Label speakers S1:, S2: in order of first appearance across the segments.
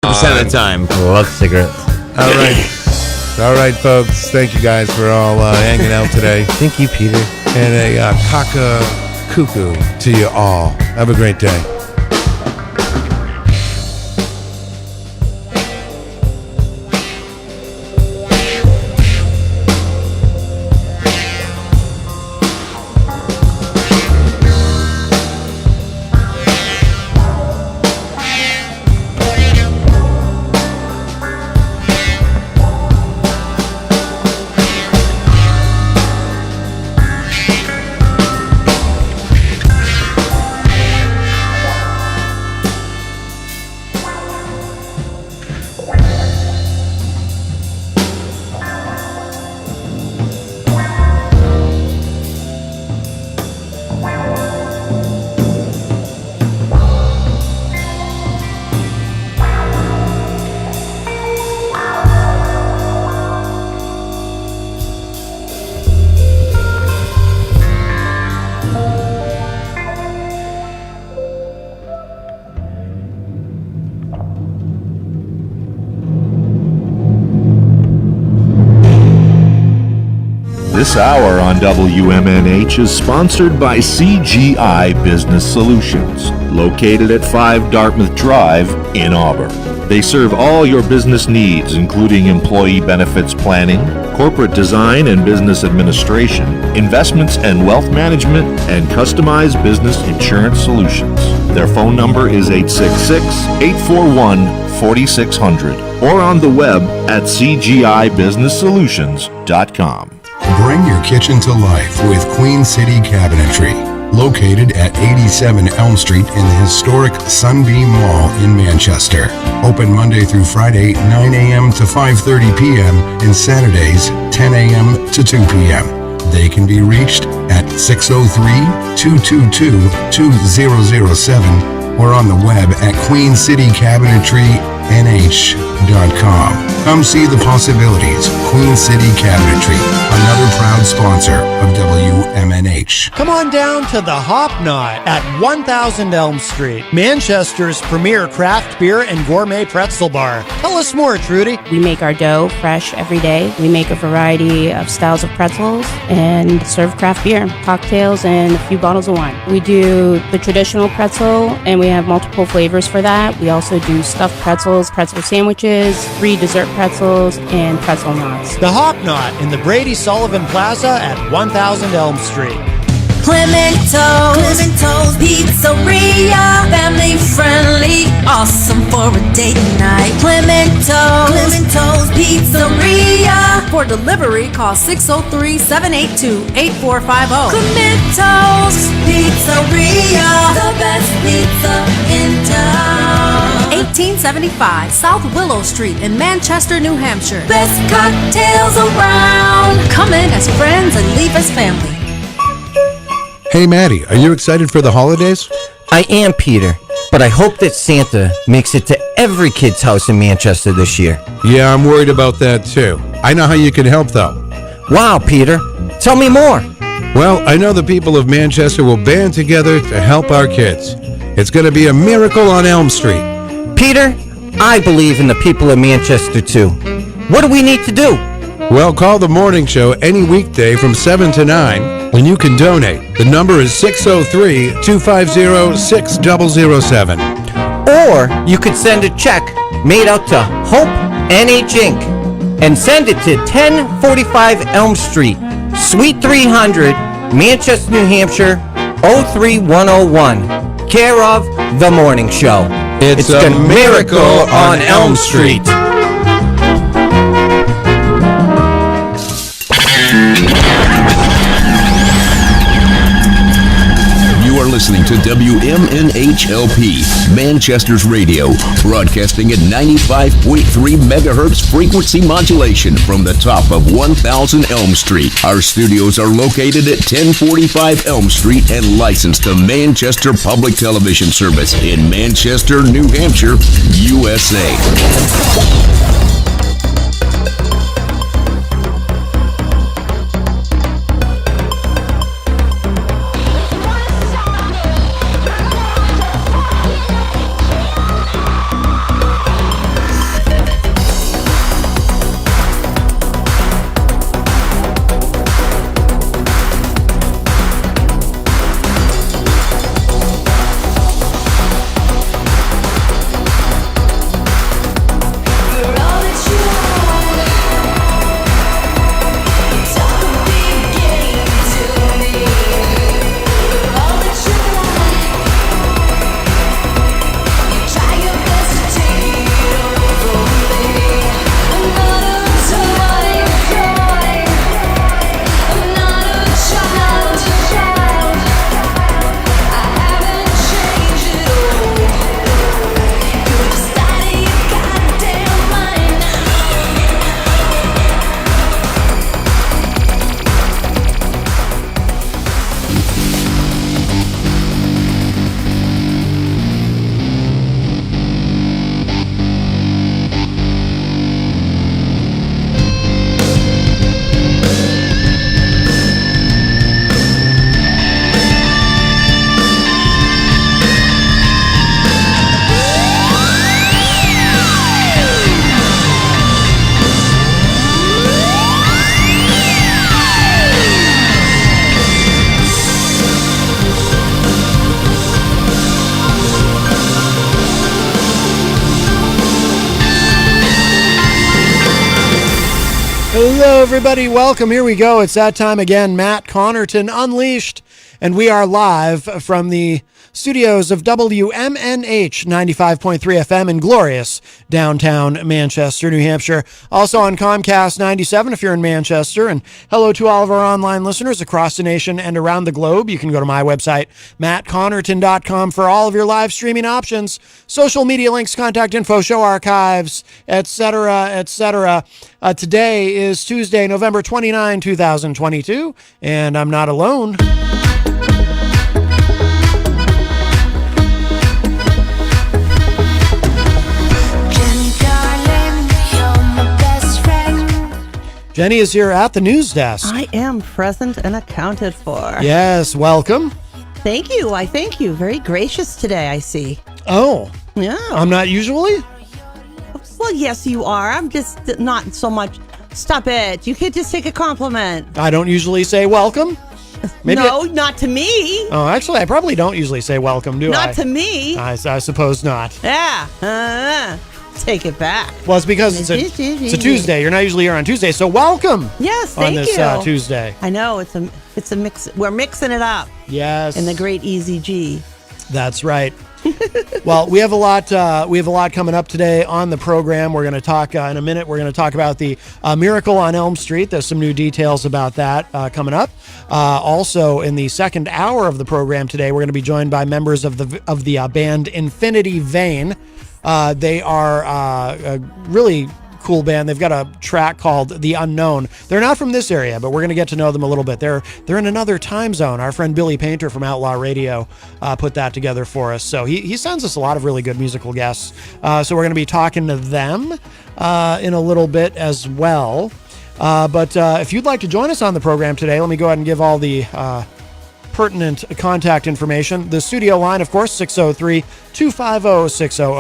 S1: Percent of the time.
S2: I love cigarettes.
S3: All right, folks. Thank you guys for all hanging out today.
S2: Thank you, Peter.
S3: And a cock-a cuckoo to you all. Have a great day.
S4: This hour on WMNH is sponsored by CGI Business Solutions, located at 5 Dartmouth Drive in Auburn. They serve all your business needs, including employee benefits planning, corporate design and business administration, investments and wealth management, and customized business insurance solutions. Their phone number is 866-841-4600 or on the web at cgibusinesssolutions.com.
S5: Bring your kitchen to life with Queen City Cabinetry, located at 87 Elm Street in the historic Sunbeam Mall in Manchester. Open Monday through Friday, 9 a.m. to 5:30 p.m. and Saturdays, 10 a.m. to 2 p.m. They can be reached at 603-222-2007 or on the web at queencitycabinetrynh.com. Come see the possibilities. Queen City Cabinetry, another proud sponsor of WMNH.
S6: Come on down to the Hop Knot at 1000 Elm Street, Manchester's premier craft beer and gourmet pretzel bar. Tell us more, Trudy.
S7: We make our dough fresh every day. We make a variety of styles of pretzels and serve craft beer, cocktails, and a few bottles of wine. We do the traditional pretzel, and we have multiple flavors for that. We also do stuffed pretzels, pretzel sandwiches, free dessert pretzels, and pretzel knots.
S6: The Hop Knot in the Brady Sullivan Plaza at 1000 Elm Street.
S8: Clemento's Pizzeria, family friendly, awesome for a date night. Clemento's Pizzeria.
S9: For delivery, call 603-782-8450.
S8: Clemento's Pizzeria, the best pizza in town.
S9: 1875 South Willow Street in Manchester, New Hampshire.
S8: Best cocktails around.
S9: Come in as friends and leave as family.
S3: Hey, Maddie, are you excited for the holidays?
S2: I am, Peter, but I hope that Santa makes it to every kid's house in Manchester this year.
S3: Yeah, I'm worried about that too. I know how you can help though.
S2: Wow, Peter, tell me more.
S3: Well, I know the people of Manchester will band together to help our kids. It's going to be a miracle on Elm Street.
S2: Peter, I believe in the people of Manchester too. What do we need to do?
S3: Well, call the morning show any weekday from 7 to 9, and you can donate. The number is 603-250-6007.
S2: Or you could send a check made out to Hope NH Inc. and send it to 1045 Elm Street, Suite 300, Manchester, New Hampshire, 03101. Care of The Morning Show.
S3: It's a miracle on Elm Street.
S10: You are listening to WMNHLP, Manchester's radio, broadcasting at 95.3 megahertz frequency modulation from the top of 1000 Elm Street. Our studios are located at 1045 Elm Street and licensed to Manchester Public Television Service in Manchester, New Hampshire, USA.
S6: Hello, everybody. Welcome. Here we go. It's that time again. Matt Connerton Unleashed. And we are live from the studios of WMNH 95.3 FM in glorious downtown Manchester, New Hampshire. Also on Comcast 97 if you're in Manchester. And hello to all of our online listeners across the nation and around the globe. You can go to my website, mattconnerton.com, for all of your live streaming options, social media links, contact info, show archives, etc., etc. Today is Tuesday, November 29, 2022, and I'm not alone. Jenny is here at the news desk.
S1: I am present and accounted for.
S6: Yes, welcome.
S1: Thank you. I thank you. Very gracious today, I see.
S6: Oh.
S1: Yeah.
S6: I'm not usually?
S1: Well, yes, you are. I'm just not so much. Stop it. You can't just take a compliment.
S6: I don't usually say welcome?
S1: No, not to me.
S6: Oh, actually, I probably don't usually say welcome, do I?
S1: Not to me.
S6: I suppose not.
S1: Yeah. Take it back.
S6: Well, it's because it's a Tuesday. You're not usually here on Tuesday, so welcome.
S1: Yes, thank you.
S6: On this Tuesday.
S1: I know it's a mix. We're mixing it up.
S6: Yes.
S1: In the great Easy G.
S6: That's right. Well, we have a lot. We have a lot coming up today on the program. We're going to talk in a minute. We're going to talk about the Miracle on Elm Street. There's some new details about that coming up. Also, in the second hour of the program today, we're going to be joined by members of the band Infinity Vein. They are a really cool band. They've got a track called The Unknown. They're not from this area, but we're going to get to know them a little bit. They're in another time zone. Our friend Billy Painter from Outlaw Radio put that together for us. So he sends us a lot of really good musical guests. So we're going to be talking to them in a little bit as well. But if you'd like to join us on the program today, let me go ahead and give all the pertinent contact information. The studio line, of course, 603-250-6007,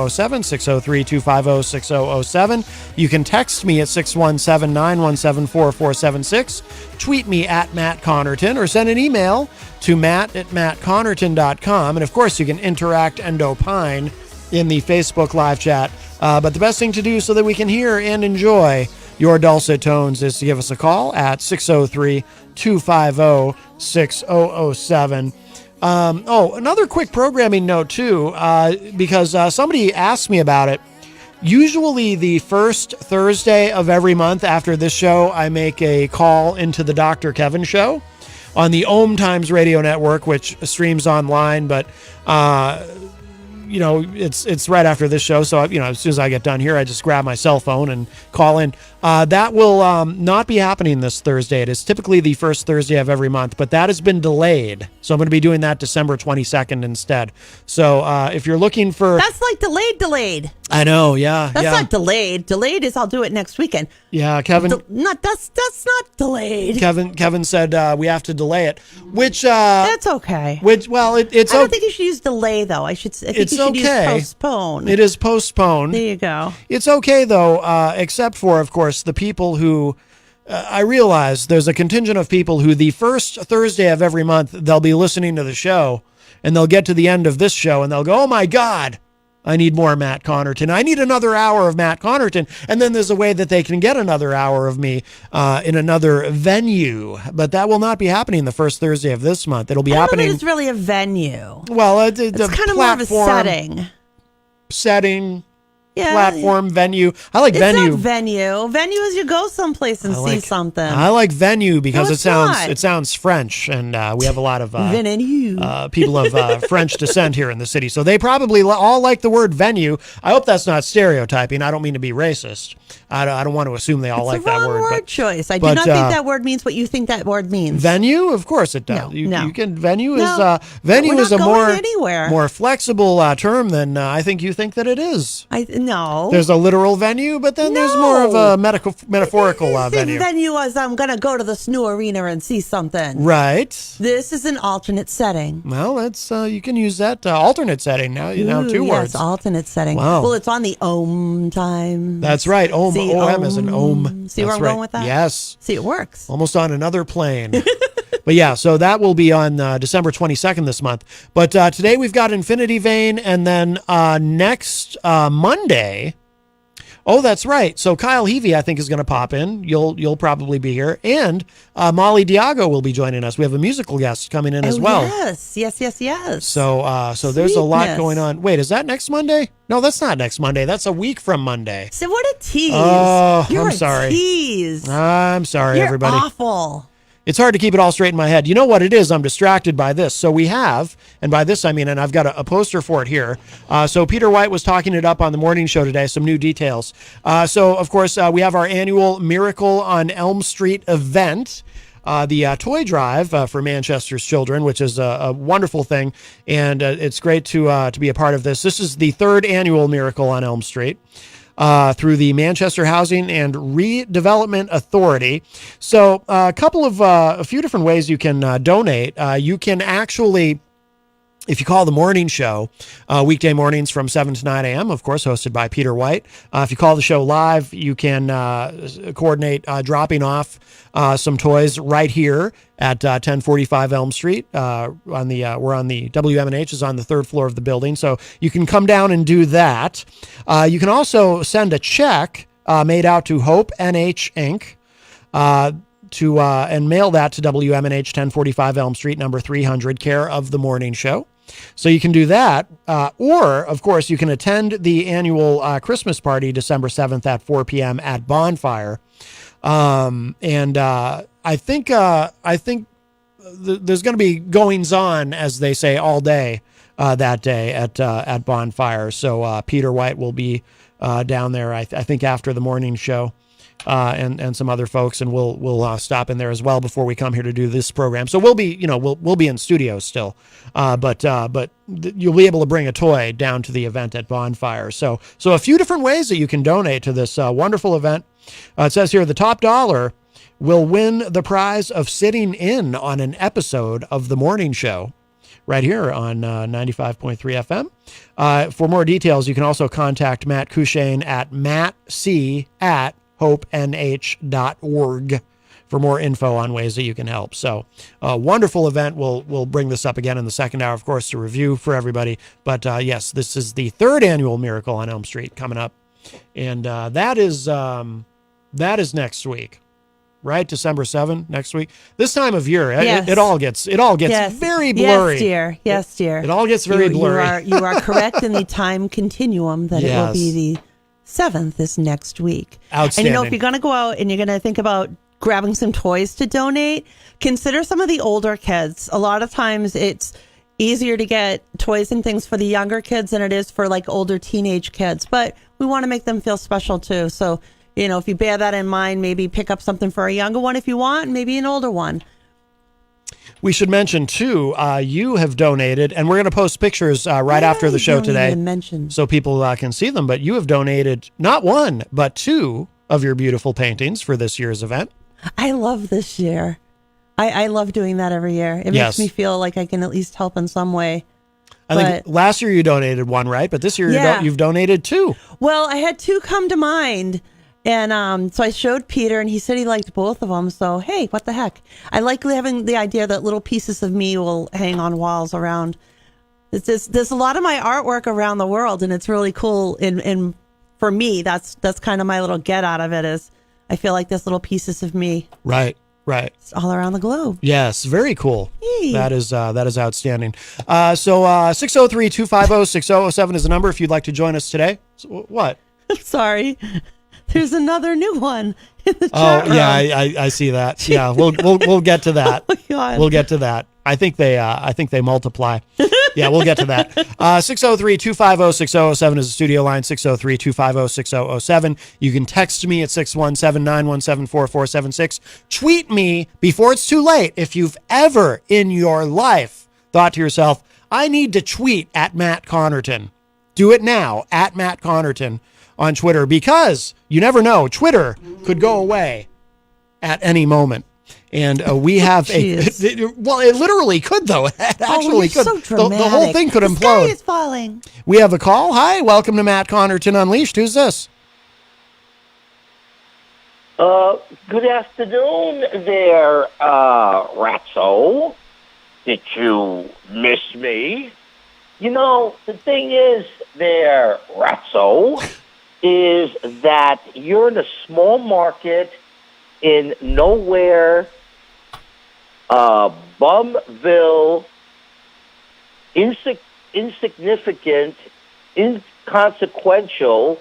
S6: 603-250-6007. You can text me at 617-917-4476, tweet me at Matt Connerton, or send an email to matt@mattconnerton.com. And, of course, you can interact and opine in the Facebook live chat. But the best thing to do so that we can hear and enjoy your dulcet tones is to give us a call at 603-250-6007. Another quick programming note, too, because somebody asked me about it. Usually the first Thursday of every month after this show, I make a call into the Dr. Kevin Show on the Ohm Times Radio Network, which streams online, but it's right after this show. So, as soon as I get done here, I just grab my cell phone and call in. That will not be happening this Thursday. It is typically the first Thursday of every month, but that has been delayed. So I'm going to be doing that December 22nd instead. So if you're looking for...
S1: That's like delayed.
S6: I know, yeah.
S1: That's not delayed. Delayed is I'll do it next weekend.
S6: Yeah, Kevin...
S1: That's not delayed.
S6: Kevin said we have to delay it, which...
S1: That's okay.
S6: It's... I
S1: don't think you should use delay, though. I think you should use postpone.
S6: It is postponed.
S1: There you go.
S6: It's okay, though, except for, of course, the people who... I realize there's a contingent of people who the first Thursday of every month, they'll be listening to the show, and they'll get to the end of this show, and they'll go, oh, my God, I need more Matt Connerton. I need another hour of Matt Connerton. And then there's a way that they can get another hour of me in another venue. But that will not be happening the first Thursday of this month. It'll be happening.
S1: It's really a venue.
S6: Well, it's
S1: kind of more of a
S6: setting.
S1: Yeah.
S6: Platform, venue. I like venue.
S1: It's not venue. Venue is you go someplace and see something. I
S6: like venue because it sounds French, and we have a lot of people of French descent here in the city. So they probably all like the word venue. I hope that's not stereotyping. I don't mean to be racist. I don't want to assume they all like that word.
S1: It's a wrong word choice. I do not think that word means what you think that word means.
S6: Venue? Of course it does.
S1: No,
S6: you can. Venue is a more flexible term than I think you think that it is.
S1: No.
S6: There's a literal venue, but then there's more of a metaphorical venue.
S1: Venue was I'm going to go to the Snoo Arena and see something.
S6: Right.
S1: This is an alternate setting.
S6: Well, that's you can use that alternate setting now. Two words.
S1: Yes, alternate setting.
S6: Wow.
S1: Well, it's on the Ohm Times.
S6: That's right. Ohm.
S1: See,
S6: OM as an Ohm.
S1: See where I'm going with that?
S6: Yes.
S1: See, it works.
S6: Almost on another plane. But yeah, so that will be on December 22nd this month. But today we've got Infinity Vein, and then next Monday, Oh, that's right. So Kyle Heavey, I think, is going to pop in. You'll probably be here, and Molly Diago will be joining us. We have a musical guest coming in as well.
S1: Yes.
S6: So there's a lot
S1: Sweetness.
S6: going on. Wait, is that next Monday? No, that's not next Monday. That's a week from Monday.
S1: So what a tease.
S6: Oh,
S1: You're
S6: I'm sorry.
S1: A tease.
S6: I'm sorry,
S1: You're
S6: everybody.
S1: awful.
S6: It's hard to keep it all straight in my head. You know what it is? I'm distracted by this. So we have, and by this I mean, and I've got a poster for it here. So Peter White was talking it up on the morning show today, some new details. So, of course, we have our annual Miracle on Elm Street event. The toy drive for Manchester's children, which is a wonderful thing, and it's great to be a part of this. This is the third annual Miracle on Elm Street. Through the Manchester Housing and Redevelopment Authority. So a few different ways you can donate. You can actually, if you call the morning show, weekday mornings from 7 to 9 a.m., of course, hosted by Peter White. If you call the show live, you can coordinate dropping off some toys right here at 1045 Elm Street. We're on the WMNH is on the third floor of the building, so you can come down and do that. You can also send a check made out to Hope NH Inc. And mail that to WMNH 1045 Elm Street, number 300, care of the morning show. So you can do that, or, of course, you can attend the annual Christmas party December 7th at 4 p.m. at Bonfire. I think there's going to be goings on, as they say, all day that day at Bonfire. So Peter White will be down there, I think, after the morning show. And some other folks, and we'll stop in there as well before we come here to do this program. So we'll be in studio still, but you'll be able to bring a toy down to the event at Bonfire. So a few different ways that you can donate to this wonderful event. It says here the top dollar will win the prize of sitting in on an episode of the morning show right here on 95.3 FM. For more details, you can also contact Matt Cushane at mattc@hopenh.org for more info on ways that you can help. So a wonderful event. We'll bring this up again in the second hour, of course, to review for everybody. But yes, this is the third annual Miracle on Elm Street coming up. And that is next week, right? December 7 next week. This time of year,
S1: Yes.
S6: it all gets
S1: Yes.
S6: very blurry.
S1: Yes, dear.
S6: It all gets very blurry.
S1: You are correct in the time continuum that it will
S6: Yes.
S1: be the 7th is next week.
S6: Outstanding.
S1: And if you're going to go out and you're going to think about grabbing some toys to donate, consider some of the older kids. A lot of times it's easier to get toys and things for the younger kids than it is for like older teenage kids. But we want to make them feel special too. So, if you bear that in mind, maybe pick up something for a younger one if you want, and maybe an older one.
S6: We should mention, too, you have donated, and we're going to post pictures right after the show
S1: Don't
S6: today
S1: even mention.
S6: so people can see them. But you have donated not one, but two of your beautiful paintings for this year's event.
S1: I love this year. I love doing that every year. It
S6: Yes.
S1: makes me feel like I can at least help in some way.
S6: I think last year you donated one, right? But this year
S1: Yeah.
S6: you've donated two.
S1: Well, I had two come to mind. And so I showed Peter, and he said he liked both of them. So, hey, what the heck? I like having the idea that little pieces of me will hang on walls around. There's a lot of my artwork around the world, and it's really cool. And for me, that's kind of my little get out of it is I feel like there's little pieces of me
S6: Right.
S1: all around the globe.
S6: Yes, very cool.
S1: Yay.
S6: That is outstanding. So 603-250-6007 is the number if you'd like to join us today. So, what?
S1: Sorry. There's another new one in the
S6: Oh,
S1: chat room.
S6: yeah, I see that. Yeah, we'll get to that.
S1: Oh, God.
S6: We'll get to that. I think they multiply. Yeah, we'll get to that. 603-250-6007 is the studio line, 603-250-6007. You can text me at 617-917-4476. Tweet me before it's too late. If you've ever in your life thought to yourself, I need to tweet at Matt Connerton, do it now, at Matt Connerton on Twitter, because you never know. Twitter could go away at any moment. And we have well, it literally could, though. It actually could.
S1: So dramatic.
S6: The whole thing could
S1: the
S6: implode.
S1: Sky is falling.
S6: We have a call. Hi, welcome to Matt Connerton Unleashed. Who's this?
S11: Good afternoon there, Ratso. Did you miss me? The thing is there, Ratso, is that you're in a small market in nowhere, Bumville, insignificant, inconsequential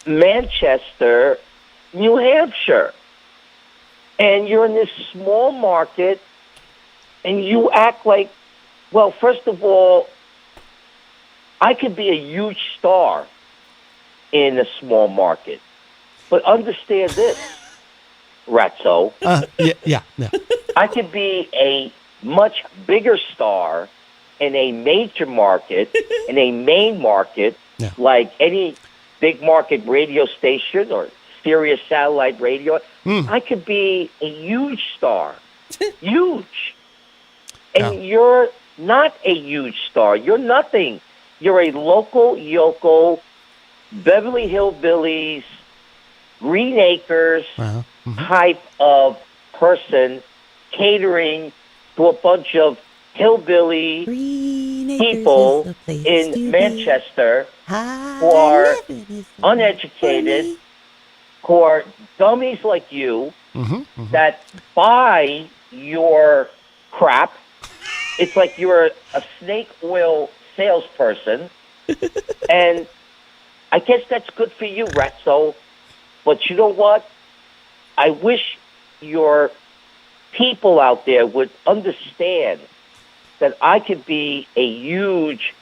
S11: Manchester, New Hampshire. And you're in this small market, and you act like, well, first of all, I could be a huge star in a small market. But understand this, Ratso.
S6: Yeah.
S11: I could be a much bigger star in a major market, in a main market, like any big market radio station or Sirius satellite radio. I could be a huge star. Huge. And you're not a huge star. You're nothing. You're a local yokel, Beverly Hillbillies, Green Acres type of person catering to a bunch of hillbilly people in Manchester who are uneducated, who are dummies like you that buy your crap. It's like you're a snake oil salesperson. And I guess that's good for you, Ratso. But you know what? I wish your people out there would understand that I could be a huge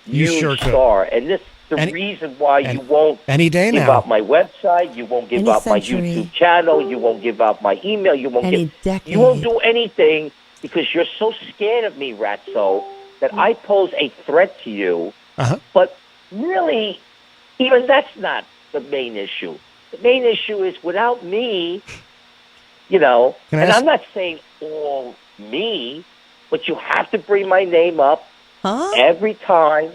S11: star. And this is the reason why you won't give out my website, you won't give out my YouTube channel, you won't give out my email, you won't do anything because you're so scared of me, Ratso, that I pose a threat to you. But really, even that's not the main issue. The main issue is without me, I'm not saying all me, but you have to bring my name up every time.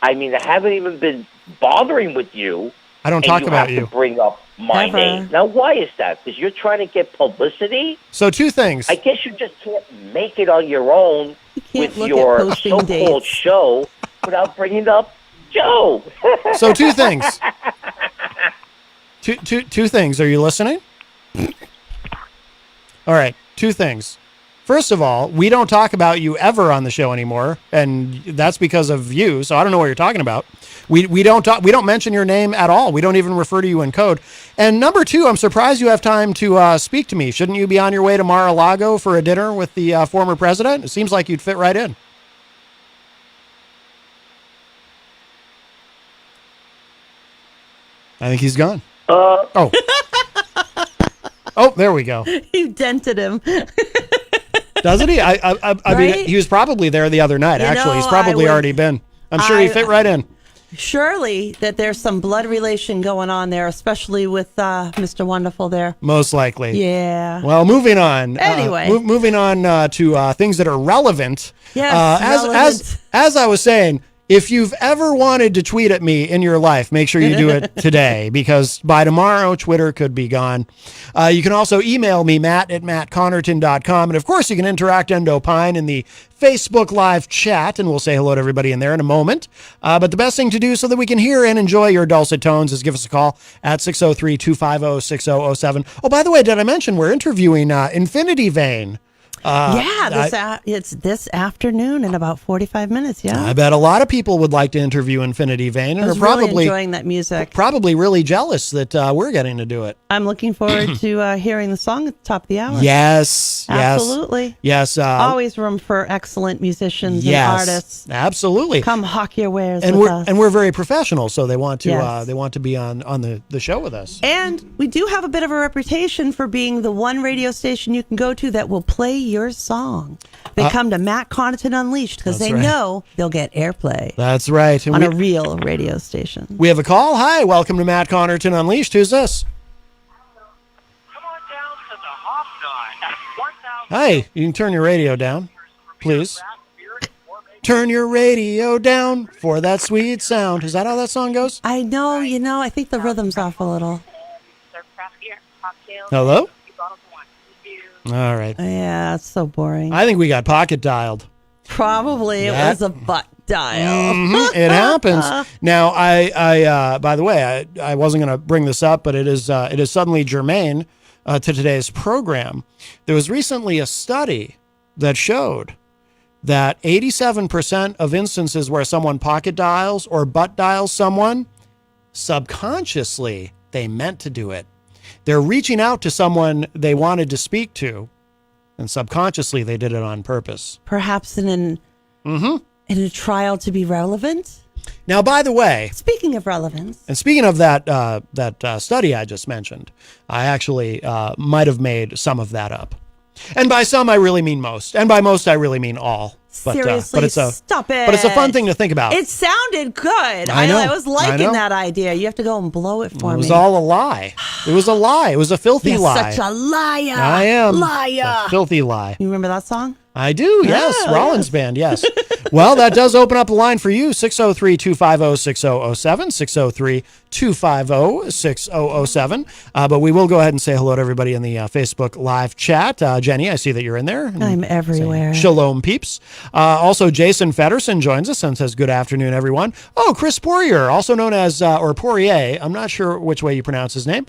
S11: I mean, I haven't even been bothering with you.
S6: I don't talk about you.
S11: You have to bring up my name. Now, why is that? Because you're trying to get publicity?
S6: So 2 things.
S11: I guess you just can't make it on your own with your so-called show without bringing up Joe.
S6: So 2 things. Two things. Are you listening? All right. 2 things. First of all, we don't talk about you ever on the show anymore, and that's because of you. So I don't know what you're talking about. We don't mention your name at all. We don't even refer to you in code. And number 2, I'm surprised you have time to speak to me. Shouldn't you be on your way to Mar-a-Lago for a dinner with the former president? It seems like you'd fit right in. I think he's gone. Oh, there we go.
S1: You dented him.
S6: Doesn't he? I mean, he was probably there the other night, actually. He's probably already been. I'm sure he fit right in.
S1: Surely that there's some blood relation going on there, especially with Mr. Wonderful there.
S6: Most likely.
S1: Yeah.
S6: Well, moving on.
S1: Anyway.
S6: Moving on to things that are relevant.
S1: Yes, relevant.
S6: As I was saying, if you've ever wanted to tweet at me in your life, make sure you do it today, because by tomorrow, Twitter could be gone. You can also email me, matt@mattconnerton.com. And of course, you can interact and opine in the Facebook Live chat, and we'll say hello to everybody in there in a moment. But the best thing to do so that we can hear and enjoy your dulcet tones is give us a call at 603-250-6007. Oh, by the way, did I mention we're interviewing Infinity Vein?
S1: It's this afternoon in about 45 minutes. Yeah,
S6: I bet a lot of people would like to interview Infinity Vein, and are probably
S1: really enjoying that music.
S6: Probably really jealous that we're getting to do it.
S1: I'm looking forward to hearing the song at the top of the hour.
S6: Yes,
S1: absolutely.
S6: Yes,
S1: always room for excellent musicians and artists.
S6: Absolutely.
S1: Come hawk your wares
S6: and
S1: with us.
S6: And we're very professional, so they want to be on the show with us.
S1: And we do have a bit of a reputation for being the one radio station you can go to that will play your song. They come to Matt Connaughton Unleashed because they know they'll get airplay.
S6: That's right.
S1: And on a real radio station.
S6: We have a call. Hi, welcome to Matt Connaughton Unleashed. Who's this?
S12: Come on down to the Hop Nine.
S6: Hi, you can turn your radio down, please. Turn your radio down for that sweet sound. Is that how that song goes?
S1: I know, I think the rhythm's off a little.
S6: Hello? All right.
S1: Yeah, it's so boring.
S6: I think we got pocket dialed.
S1: Probably. It was a butt dial.
S6: It happens. Now, I by the way, I wasn't going to bring this up, but it is suddenly germane to today's program. There was recently a study that showed that 87% of instances where someone pocket dials or butt dials someone, subconsciously, they meant to do it. They're reaching out to someone they wanted to speak to, and subconsciously they did it on purpose.
S1: Perhaps in a trial to be relevant.
S6: Now, by the way,
S1: speaking of relevance,
S6: and speaking of that study I just mentioned, I actually might have made some of that up. And by some, I really mean most. And by most, I really mean all. But,
S1: seriously, stop it.
S6: But it's a fun thing to think about.
S1: It sounded good.
S6: I know.
S1: I was liking that idea. You have to go and blow it for me.
S6: It was all a lie. It was a lie. It was a filthy
S1: You're
S6: lie.
S1: such a liar.
S6: I am.
S1: Liar.
S6: A filthy lie.
S1: You remember that song?
S6: I do, yes.
S1: Oh,
S6: Rollins Band, yes. Well, that does open up the line for you. 603-250-6007, 603-250-6007. But we will go ahead and say hello to everybody in the Facebook live chat. Jenny, I see that you're in there.
S1: I'm everywhere.
S6: Shalom, peeps. Also, Jason Fedderson joins us and says, good afternoon, everyone. Oh, Chris Poirier, also known as, or Poirier, I'm not sure which way you pronounce his name,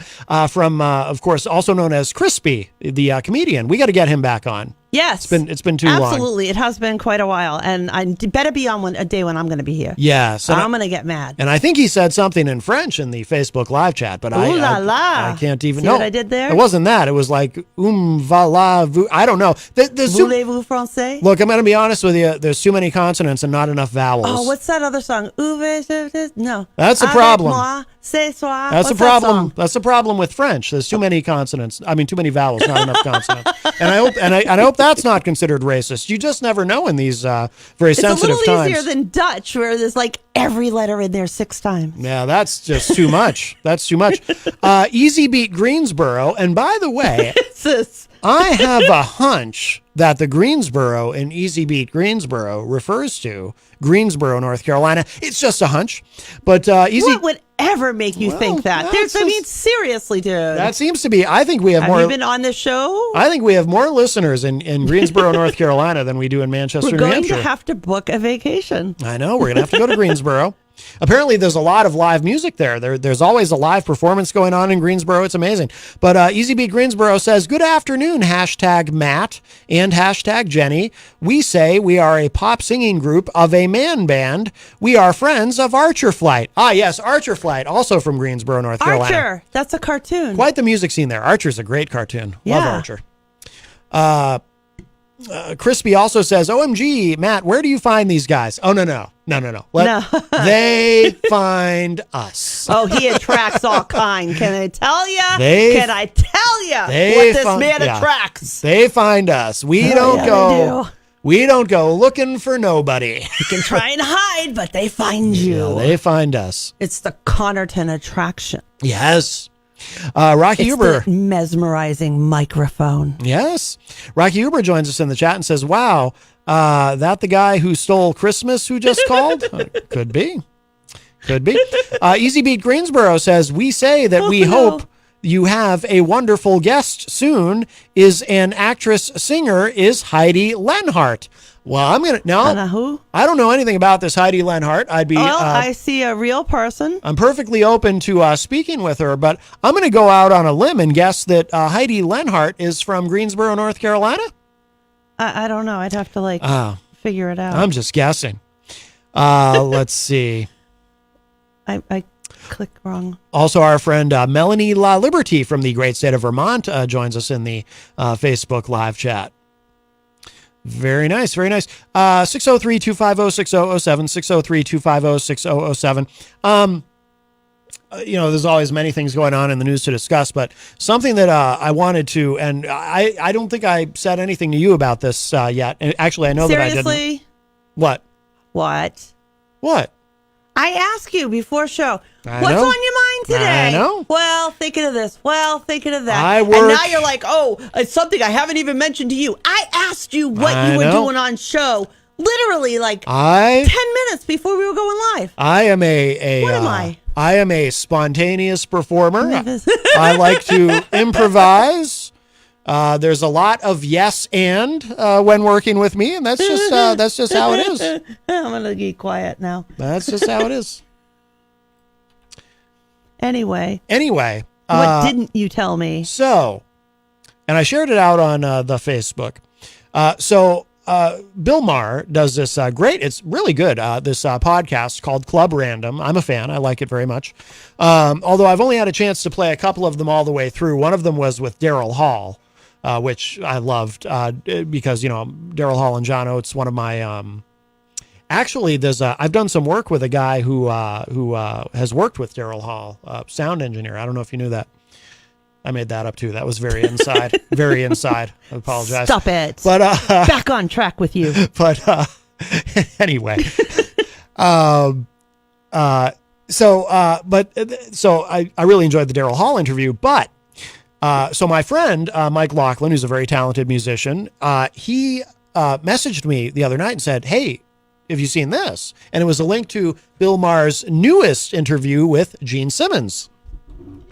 S6: from, of course, also known as Crispy, the comedian. We got to get him back on.
S1: Yes.
S6: It's been too long.
S1: Absolutely. It has been quite a while. And I better be on a day when I'm going to be here.
S6: Yes.
S1: I'm going to get mad.
S6: And I think he said something in French in the Facebook live chat, but I can't even
S1: know. See what I did there?
S6: It wasn't that. It was like, voilà, vous. I don't know.
S1: Voulez-vous français?
S6: Look, I'm going to be honest with you. There's too many consonants and not enough vowels.
S1: Oh, what's that other song? No.
S6: That's the problem.
S1: Moi, c'est soi.
S6: That's the
S1: What's that
S6: problem.
S1: song?
S6: That's the problem with French. There's too many consonants. I mean, too many vowels, not enough consonants. And I hope that's not considered racist. You just never know in these very sensitive times.
S1: It's a little easier than Dutch, where there's like every letter in there 6 times.
S6: Yeah, that's just too much. That's too much. Easy beat Greensboro. And by the way, I have a hunch that the Greensboro in Easy Beat Greensboro refers to Greensboro, North Carolina. It's just a hunch. But
S1: What would ever make you think that? Seriously, dude.
S6: That seems to be. I think we have more.
S1: Have you been on this show?
S6: I think we have more listeners in Greensboro, North Carolina than we do in Manchester, New Hampshire.
S1: We're going to have to book a vacation.
S6: I know. We're going to have to go to Greensboro. Apparently, there's a lot of live music there. There's always a live performance going on in Greensboro. It's amazing. But Easy Beat Greensboro says, good afternoon, hashtag Matt and hashtag Jenny. We say we are a pop singing group of a man band. We are friends of Archer Flight. Ah, yes, Archer Flight, also from Greensboro, North Carolina.
S1: Archer, that's a cartoon.
S6: Quite the music scene there. Archer's a great cartoon.
S1: Yeah.
S6: Love Archer. Crispy also says, OMG, Matt, where do you find these guys? Oh, no. They find us.
S1: Oh, he attracts all kind. Can I tell you?
S6: Can
S1: I tell you what this man attracts?
S6: They find us. We don't go looking for nobody.
S1: You can try and hide, but they find you.
S6: Yeah, they find us.
S1: It's the Connerton attraction.
S6: Yes. Rocky Uber.
S1: The mesmerizing microphone.
S6: Yes. Rocky Uber joins us in the chat and says, wow, that the guy who stole Christmas who just called? Could be. Easy Beat Greensboro says, we say that we hope you have a wonderful guest soon. Is an actress singer is Heidi Lenhart. Well, I'm going to,
S1: who?
S6: I don't know anything about this Heidi Lenhart.
S1: I see a real person.
S6: I'm perfectly open to speaking with her, but I'm going to go out on a limb and guess that Heidi Lenhart is from Greensboro, North Carolina.
S1: I don't know. I'd have to figure it out.
S6: I'm just guessing. Let's see.
S1: I clicked wrong.
S6: Also, our friend Melanie La Liberty from the great state of Vermont joins us in the Facebook live chat. Very nice, very nice. 603-250-6007, 603-250-6007. There's always many things going on in the news to discuss, but something that I wanted to, and I don't think I said anything to you about this yet. And actually, I know that I didn't.
S1: Seriously?
S6: What?
S1: I asked you before show, what's
S6: know.
S1: on your mind today?
S6: I know.
S1: Well, thinking of this. Well, thinking of that.
S6: I
S1: and
S6: work-
S1: now you're like, oh, it's something I haven't even mentioned to you. I asked you what you were doing on show literally 10 minutes before we were going live.
S6: I am a
S1: What am I?
S6: I am a spontaneous performer. I like to improvise. There's a lot of yes and when working with me, and that's just how it is.
S1: I'm gonna get quiet now.
S6: That's just how it is.
S1: Anyway,
S6: what
S1: didn't you tell me?
S6: So, and I shared it out on the Facebook. Bill Maher does this great, it's really good, this podcast called Club Random. I'm a fan. I like it very much. Although I've only had a chance to play a couple of them all the way through. One of them was with Daryl Hall, which I loved because, Daryl Hall and John Oates, one of my... Actually, I've done some work with a guy who has worked with Daryl Hall, sound engineer. I don't know if you knew that. I made that up too. That was very inside. Very inside. I apologize.
S1: Stop it.
S6: But
S1: back on track with you.
S6: But anyway. So I really enjoyed the Daryl Hall interview. But so my friend Mike Laughlin, who's a very talented musician, he messaged me the other night and said, "Hey, have you seen this?" And it was a link to Bill Maher's newest interview with Gene Simmons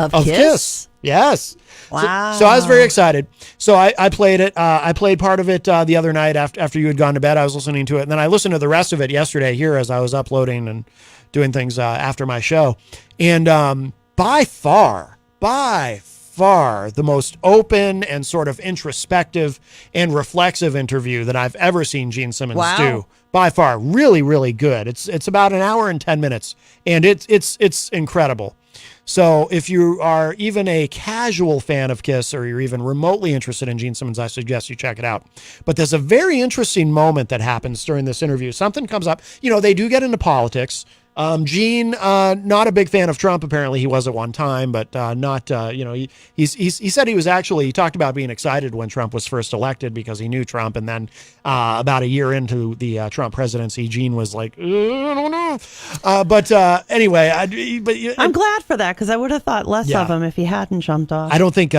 S1: of Kiss.
S6: Yes.
S1: Wow.
S6: So I was very excited. So I played it. I played part of it the other night after you had gone to bed. I was listening to it. And then I listened to the rest of it yesterday here as I was uploading and doing things after my show. And by far, the most open and sort of introspective and reflexive interview that I've ever seen Gene Simmons do. By far. Really, really good. It's about an hour and 10 minutes. And it's incredible. So if you are even a casual fan of Kiss or you're even remotely interested in Gene Simmons, I suggest you check it out. But there's a very interesting moment that happens during this interview. Something comes up. They do get into politics. Gene, not a big fan of Trump. Apparently he was at one time, but not, he said he talked about being excited when Trump was first elected because he knew Trump. And then about a year into the Trump presidency, Gene was like, I don't know. Anyway,
S1: I'm glad for that because I would have thought less of him if he hadn't jumped off.
S6: I don't think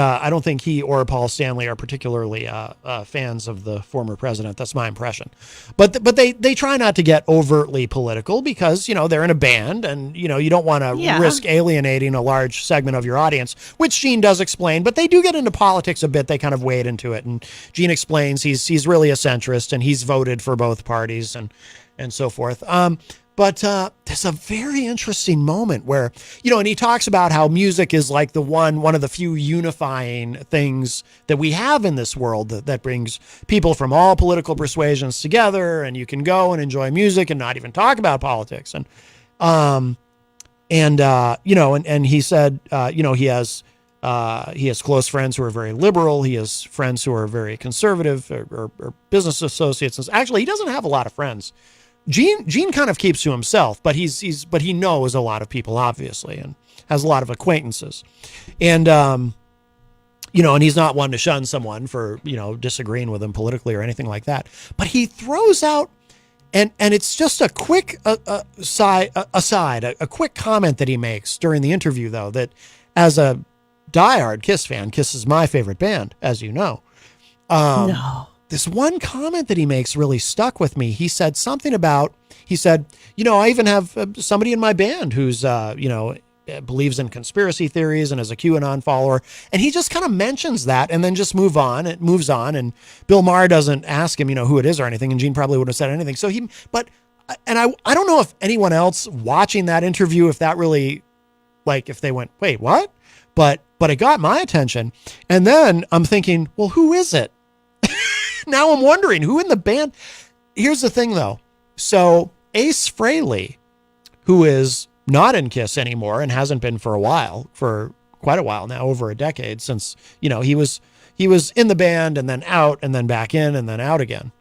S6: he or Paul Stanley are particularly fans of the former president. That's my impression. But they try not to get overtly political because, they're in a band and, you don't want to risk alienating a large segment of your audience, which Gene does explain, but they do get into politics a bit. They kind of wade into it. And Gene explains he's really a centrist and he's voted for both parties and so forth. But there's a very interesting moment where, and he talks about how music is like one of the few unifying things that we have in this world that brings people from all political persuasions together, and you can go and enjoy music and not even talk about politics. And he said, he has close friends who are very liberal. He has friends who are very conservative or business associates. Actually, he doesn't have a lot of friends. Gene kind of keeps to himself, but he knows a lot of people, obviously, and has a lot of acquaintances. And, and he's not one to shun someone for, disagreeing with him politically or anything like that. But he throws out, and it's just a quick aside, a quick comment that he makes during the interview, though, that as a diehard Kiss fan, Kiss is my favorite band, as you know.
S1: No.
S6: This one comment that he makes really stuck with me. He said something about, I even have somebody in my band who's, believes in conspiracy theories and is a QAnon follower. And he just kind of mentions that and then just moves on. And Bill Maher doesn't ask him, who it is or anything. And Gene probably wouldn't have said anything. So I don't know if anyone else watching that interview, if that really, if they went, wait, what? But it got my attention. And then I'm thinking, well, who is it? Now I'm wondering who in the band. Here's the thing, though. So Ace Frehley, who is not in Kiss anymore and hasn't been for quite a while now, over a decade since, he was in the band and then out and then back in and then out again.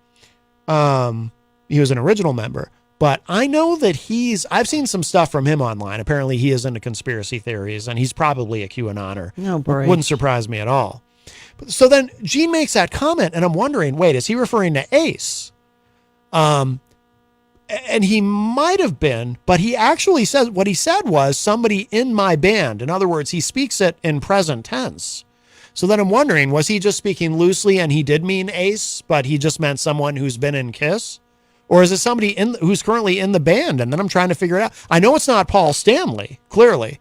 S6: He was an original member, but I know that I've seen some stuff from him online. Apparently he is into conspiracy theories and he's probably a QAnoner.
S1: No, boy.
S6: Wouldn't surprise me at all. So then Gene makes that comment and I'm wondering, wait, is he referring to Ace? And he might have been, but he actually says what he said was somebody in my band. In other words, he speaks it in present tense. So then I'm wondering, was he just speaking loosely and he did mean Ace, but he just meant someone who's been in Kiss? Or is it somebody who's currently in the band? And then I'm trying to figure it out. I know it's not Paul Stanley, clearly.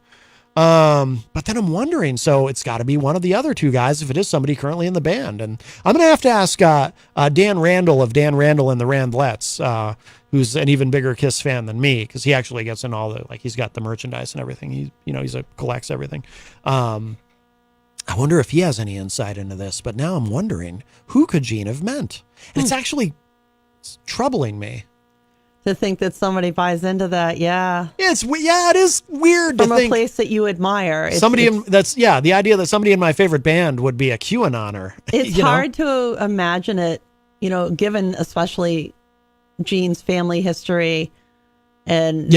S6: But then I'm wondering, so it's got to be one of the other two guys if it is somebody currently in the band. And I'm going to have to ask Dan Randall of Dan Randall and the Randlettes, who's an even bigger Kiss fan than me, because he actually gets in all the, like, he's got the merchandise and everything. He collects everything. I wonder if he has any insight into this, but now I'm wondering, who could Gene have meant? And it's actually troubling me.
S1: To think that somebody buys into that, yeah.
S6: It is weird
S1: from
S6: to
S1: a
S6: think
S1: place that you admire.
S6: The idea that somebody in my favorite band would be a QAnoner.
S1: It's hard to imagine it, given especially Gene's family history, and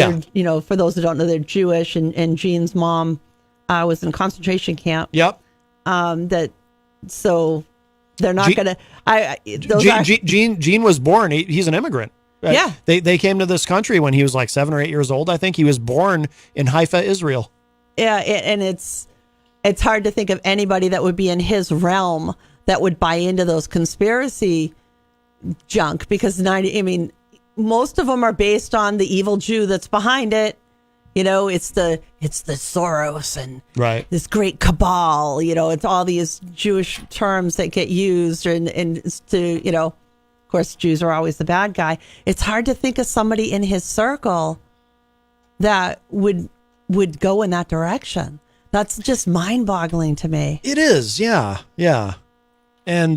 S1: for those who don't know, they're Jewish, and Gene's mom was in a concentration camp.
S6: Yep.
S1: So they're not going to.
S6: Gene was born. He's an immigrant.
S1: Yeah.
S6: They came to this country when he was like 7 or 8 years old. I think he was born in Haifa, Israel.
S1: Yeah. And it's hard to think of anybody that would be in his realm that would buy into those conspiracy junk, because most of them are based on the evil Jew that's behind it. It's the Soros and this great cabal. It's all these Jewish terms that get used, and to of course, Jews are always the bad guy. It's hard to think of somebody in his circle that would go in that direction. That's just mind-boggling to me.
S6: It is, yeah. And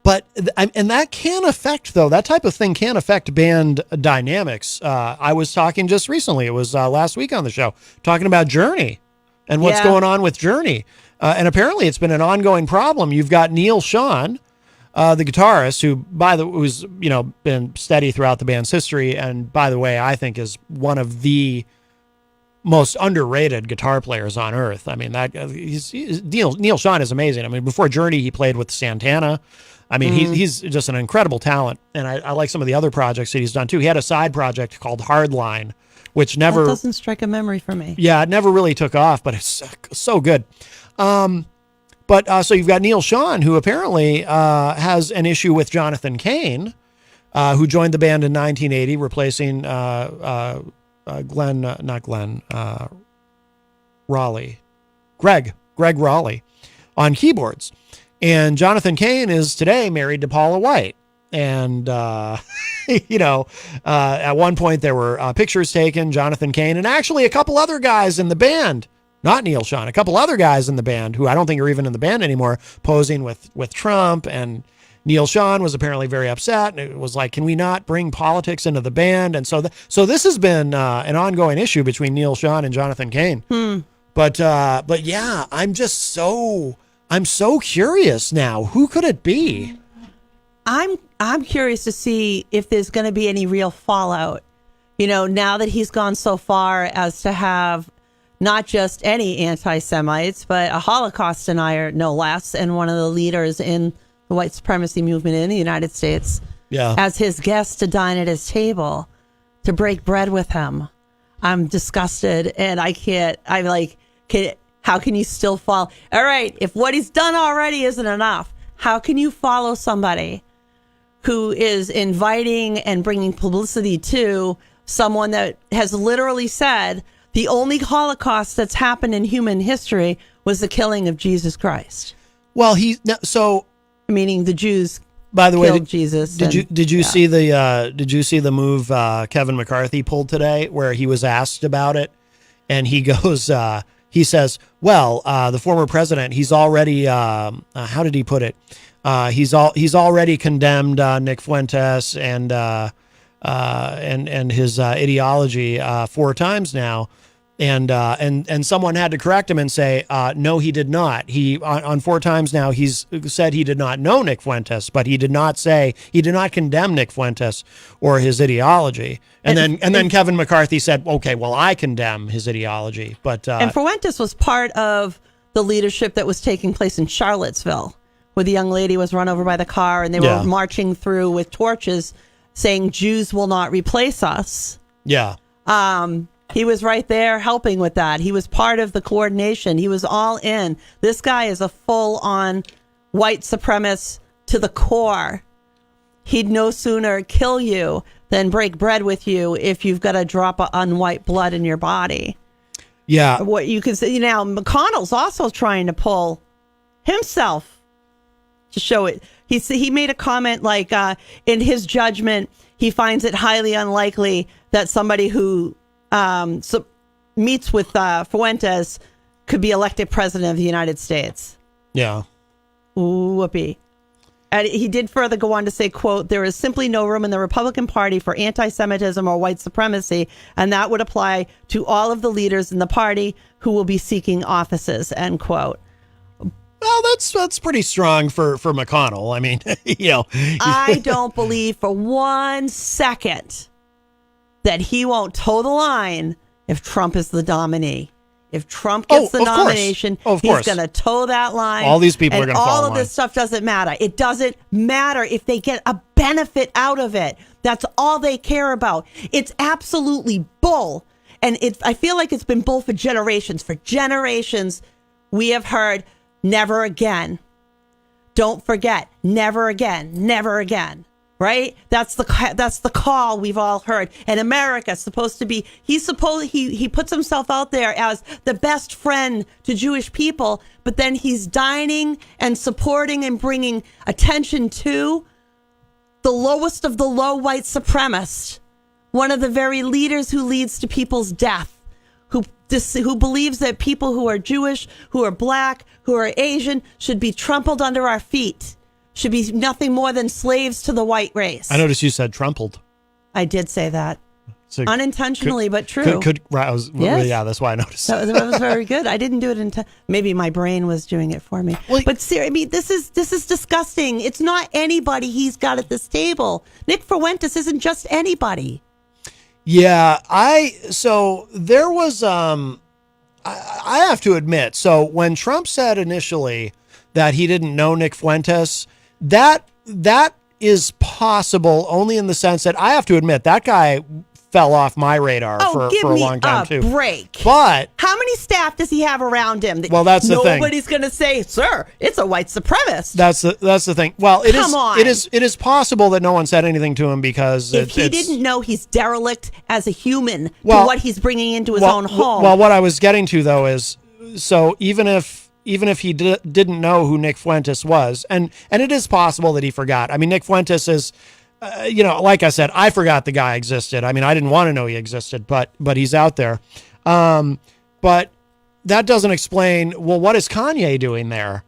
S6: but that can affect, though. That type of thing can affect band dynamics. I was talking just recently. It was last week on the show, talking about Journey and what's going on with Journey. And apparently, it's been an ongoing problem. You've got Neil Schon, the guitarist, who who's been steady throughout the band's history, and by the way, I think is one of the most underrated guitar players on earth. I mean, Neil Schon is amazing. I mean, before Journey, he played with Santana. I mean, he's just an incredible talent, and I like some of the other projects that he's done too. He had a side project called Hardline, which never...
S1: That doesn't strike a memory for me.
S6: Yeah, it never really took off, but it's so good. So you've got Neil Schon, who apparently has an issue with Jonathan Cain, who joined the band in 1980, replacing Greg Raleigh on keyboards. And Jonathan Cain is today married to Paula White. And, at one point there were pictures taken, Jonathan Cain, and actually a couple other guys in the band, not Neil Schon, a couple other guys in the band who I don't think are even in the band anymore, posing with Trump. And Neil Schon was apparently very upset. And it was like, can we not bring politics into the band? And so this has been an ongoing issue between Neil Schon and Jonathan Cain. But yeah, I'm so curious now. Who could it be?
S1: I'm curious to see if there's going to be any real fallout. Now that he's gone so far as to have not just any anti-Semites, but a Holocaust denier, no less, and one of the leaders in the white supremacy movement in the United States, as his guest to dine at his table, to break bread with him. I'm disgusted, and I can't. I'm like, how can you still follow? All right, if what he's done already isn't enough, how can you follow somebody who is inviting and bringing publicity to someone that has literally said the only Holocaust that's happened in human history was the killing of Jesus Christ?
S6: Well,
S1: meaning the Jews.
S6: By the way,
S1: killed Jesus.
S6: Did you see the move Kevin McCarthy pulled today, where he was asked about it, and he goes, he says, "Well, the former president, he's already how did he put it? He's already condemned Nick Fuentes and his ideology 4 times now." And someone had to correct him and say, no, he did not. He on 4 times now, he's said he did not know Nick Fuentes, but he did not condemn Nick Fuentes or his ideology. And then Kevin McCarthy said, okay, well, I condemn his ideology. But
S1: and Fuentes was part of the leadership that was taking place in Charlottesville, where the young lady was run over by the car, and they were marching through with torches saying Jews will not replace us.
S6: Yeah.
S1: He was right there helping with that. He was part of the coordination. He was all in. This guy is a full-on white supremacist to the core. He'd no sooner kill you than break bread with you if you've got a drop of unwhite blood in your body.
S6: Yeah.
S1: What you can say now, McConnell's also trying to pull himself to show it. He made a comment like, in his judgment, he finds it highly unlikely that somebody who meets with Fuentes could be elected president of the United States.
S6: Yeah.
S1: Whoopee. And he did further go on to say, quote, there is simply no room in the Republican Party for anti-Semitism or white supremacy, and that would apply to all of the leaders in the party who will be seeking offices, end quote.
S6: Well, that's pretty strong for McConnell. I mean,
S1: I don't believe for 1 second that he won't toe the line if Trump is the nominee. If Trump gets the nomination, he's going to toe that line.
S6: All these people are going to follow
S1: all
S6: the
S1: of
S6: line.
S1: this stuff doesn't matter. It doesn't matter if they get a benefit out of it. That's all they care about. It's absolutely bull. And I feel like it's been bull for generations. For generations, we have heard never again. Don't forget, never again, never again. Right? That's the call we've all heard. And America's supposed to be, he puts himself out there as the best friend to Jewish people, but then he's dining and supporting and bringing attention to the lowest of the low white supremacists, one of the very leaders who leads to people's death, who believes that people who are Jewish, who are black, who are Asian should be trampled under our feet. Should be nothing more than slaves to the white race.
S6: I noticed you said trampled.
S1: I did say that.
S6: So
S1: unintentionally, but true.
S6: Yes. Yeah, that's why I noticed.
S1: That was very good. I didn't do it maybe my brain was doing it for me.
S6: Well,
S1: but seriously, I mean, this is disgusting. It's not anybody he's got at this table. Nick Fuentes isn't just anybody.
S6: Yeah, so there was I have to admit, so when Trump said initially that he didn't know Nick Fuentes, that is possible only in the sense that I have to admit that guy fell off my radar for a long time too.
S1: Break.
S6: But
S1: how many staff does he have around him?
S6: Well, that's the thing.
S1: Nobody's going to say, "Sir, it's a white supremacist."
S6: That's the thing. Well, it is possible that no one said anything to him because
S1: if he didn't know he's derelict as a human to what he's bringing into his own home.
S6: Well, what I was getting to though is, so even if he didn't know who Nick Fuentes was, and it is possible that he forgot. I mean, Nick Fuentes is, like I said, I forgot the guy existed. I mean, I didn't want to know he existed, but he's out there. But that doesn't explain, well, what is Kanye doing there?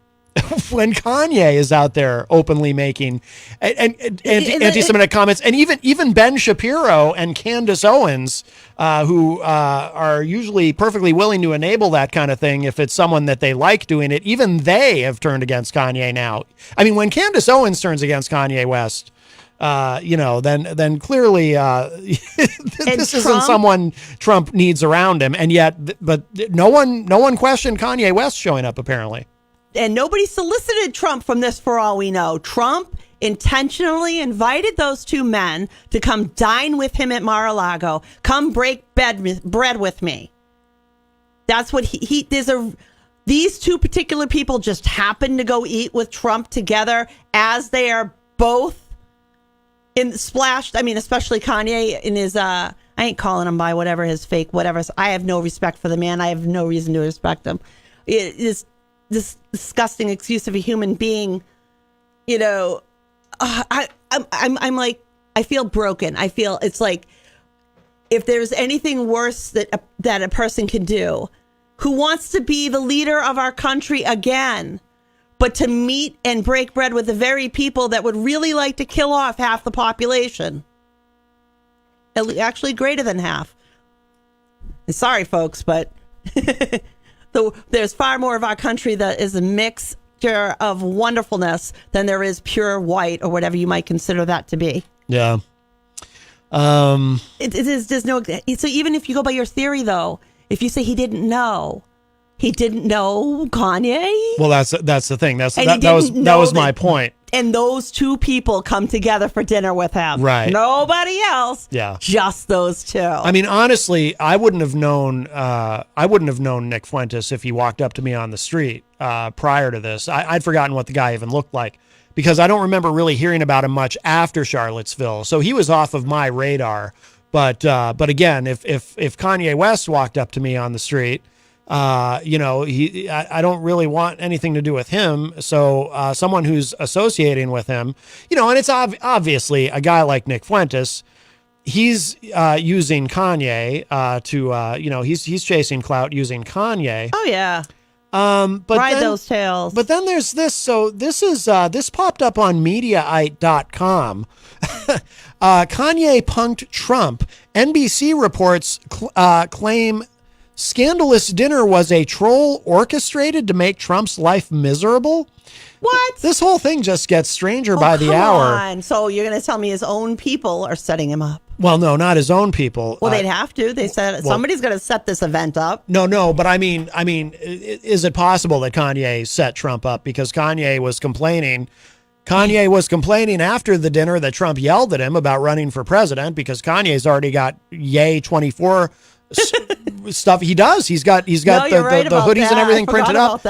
S6: When Kanye is out there openly making anti-Semitic comments, and even Ben Shapiro and Candace Owens, who are usually perfectly willing to enable that kind of thing if it's someone that they like doing it, even they have turned against Kanye now. I mean, when Candace Owens turns against Kanye West, then clearly this isn't someone Trump needs around him, and yet, but no one questioned Kanye West showing up apparently.
S1: And nobody solicited Trump from this for all we know. Trump intentionally invited those two men to come dine with him at Mar-a-Lago. Come break bread with me. That's what these two particular people just happened to go eat with Trump together as they are both splashed. I mean, especially Kanye in his, I ain't calling him by whatever his fake, whatever. I have no respect for the man. I have no reason to respect him. It is this disgusting excuse of a human being, I'm like, I feel broken. I feel it's like, if there's anything worse that a person can do, who wants to be the leader of our country again, but to meet and break bread with the very people that would really like to kill off half the population, actually greater than half. Sorry, folks, but there's far more of our country that is a mixture of wonderfulness than there is pure white or whatever you might consider that to be.
S6: Yeah.
S1: There's no. So even if you go by your theory, though, if you say he didn't know Kanye.
S6: Well, that's the thing. That was my point.
S1: And those two people come together for dinner with him.
S6: Right.
S1: Nobody else.
S6: Yeah.
S1: Just those two.
S6: I mean, honestly, I wouldn't have known Nick Fuentes if he walked up to me on the street prior to this. I'd forgotten what the guy even looked like because I don't remember really hearing about him much after Charlottesville. So he was off of my radar But again, if Kanye West walked up to me on the street, I don't really want anything to do with him. So someone who's associating with him, and it's obviously a guy like Nick Fuentes. He's using Kanye to he's chasing clout using Kanye.
S1: Oh yeah.
S6: But
S1: ride those tails.
S6: But then there's this. So this is this popped up on Mediaite.com. Kanye punked Trump. NBC reports claim scandalous dinner was a troll orchestrated to make Trump's life miserable.
S1: What?
S6: This whole thing just gets stranger by the hour.
S1: On. So you're going to tell me his own people are setting him up?
S6: Well, no, not his own people.
S1: Well, they'd have to. They said somebody's going to set this event up.
S6: No, but I mean, is it possible that Kanye set Trump up? Because Kanye was complaining after the dinner that Trump yelled at him about running for president because Kanye's already got Yay 24 stuff. He does. He's got the hoodies and everything printed up.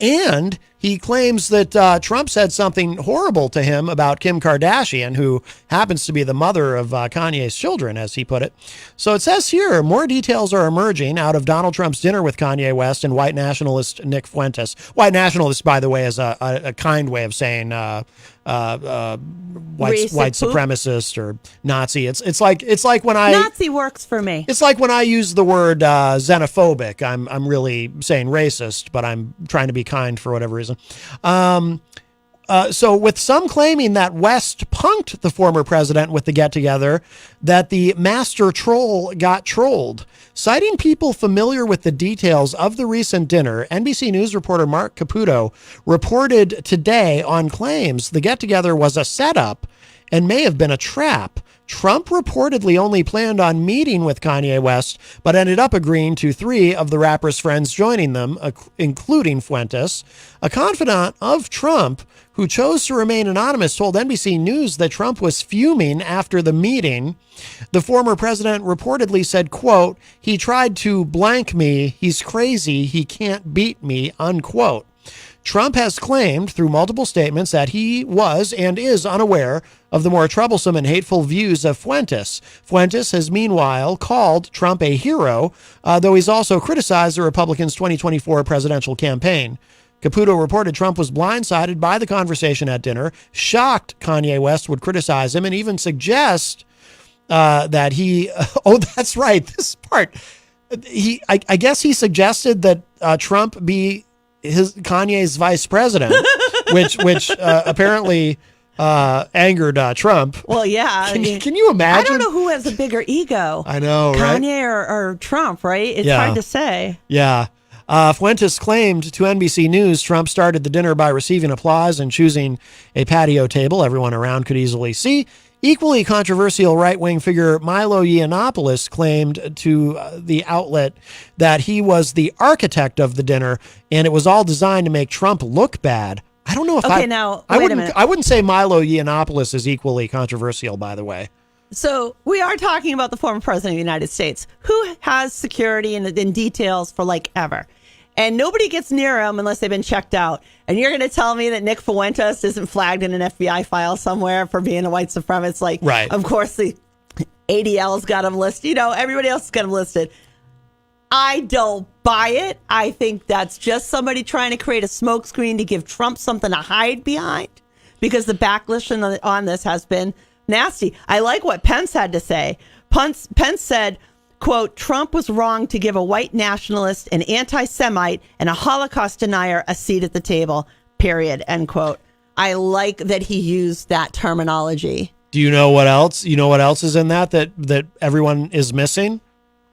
S6: And he claims that Trump said something horrible to him about Kim Kardashian, who happens to be the mother of Kanye's children, as he put it. So it says here, more details are emerging out of Donald Trump's dinner with Kanye West and white nationalist Nick Fuentes. White nationalist, by the way, is a kind way of saying white supremacist or Nazi. It's like when
S1: Nazi works for me.
S6: It's like when I use the word xenophobic. I'm really saying racist, but I'm trying to be kind for whatever reason. So with some claiming that West punked the former president with the get-together, that the master troll got trolled. Citing people familiar with the details of the recent dinner, NBC News reporter Mark Caputo reported today on claims the get-together was a setup and may have been a trap. Trump reportedly only planned on meeting with Kanye West, but ended up agreeing to 3 of the rapper's friends joining them, including Fuentes. A confidant of Trump who chose to remain anonymous told NBC News that Trump was fuming after the meeting. The former president reportedly said, quote, "He tried to blank me. He's crazy. He can't beat me," unquote. Trump has claimed through multiple statements that he was and is unaware of the more troublesome and hateful views of Fuentes. Fuentes has meanwhile called Trump a hero, though he's also criticized the Republicans' 2024 presidential campaign. Caputo reported Trump was blindsided by the conversation at dinner, shocked Kanye West would criticize him, and even suggest that he... oh, that's right, this part. I guess he suggested that Trump be Kanye's vice president, which apparently angered Trump.
S1: Well, yeah.
S6: Can you imagine?
S1: I don't know who has a bigger ego.
S6: I know, right?
S1: Kanye or Trump, right? It's hard to say.
S6: Yeah. Fuentes claimed to NBC News Trump started the dinner by receiving applause and choosing a patio table everyone around could easily see. Equally controversial right-wing figure Milo Yiannopoulos claimed to the outlet that he was the architect of the dinner and it was all designed to make Trump look bad. I don't know if
S1: wait a minute.
S6: I wouldn't say Milo Yiannopoulos is equally controversial, by the way.
S1: So we are talking about the former president of the United States who has security and details for like ever. And nobody gets near him unless they've been checked out. And you're going to tell me that Nick Fuentes isn't flagged in an FBI file somewhere for being a white supremacist? Like,
S6: right.
S1: Of course, the ADL's got him listed. Everybody else has got him listed. I don't buy it. I think that's just somebody trying to create a smokescreen to give Trump something to hide behind because the backlash on this has been nasty. I like what Pence had to say. Pence said, quote, "Trump was wrong to give a white nationalist, an anti-Semite, and a Holocaust denier a seat at the table, period," end quote. I like that he used that terminology.
S6: Do you know what else? You know what else is in that everyone is missing?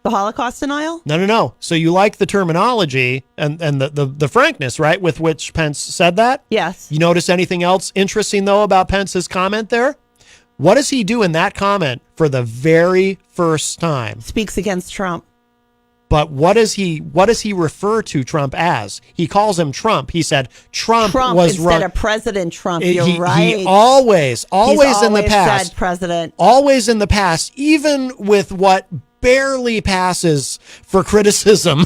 S1: The Holocaust denial?
S6: No. So you like the terminology and the frankness, right, with which Pence said that?
S1: Yes.
S6: You notice anything else interesting, though, about Pence's comment there? What does he do in that comment for the very first time?
S1: Speaks against Trump.
S6: But what does he refer to Trump as? He calls him Trump. He said Trump was
S1: instead of President Trump. You're right.
S6: He always in the past
S1: said president.
S6: Always in the past, even with what barely passes for criticism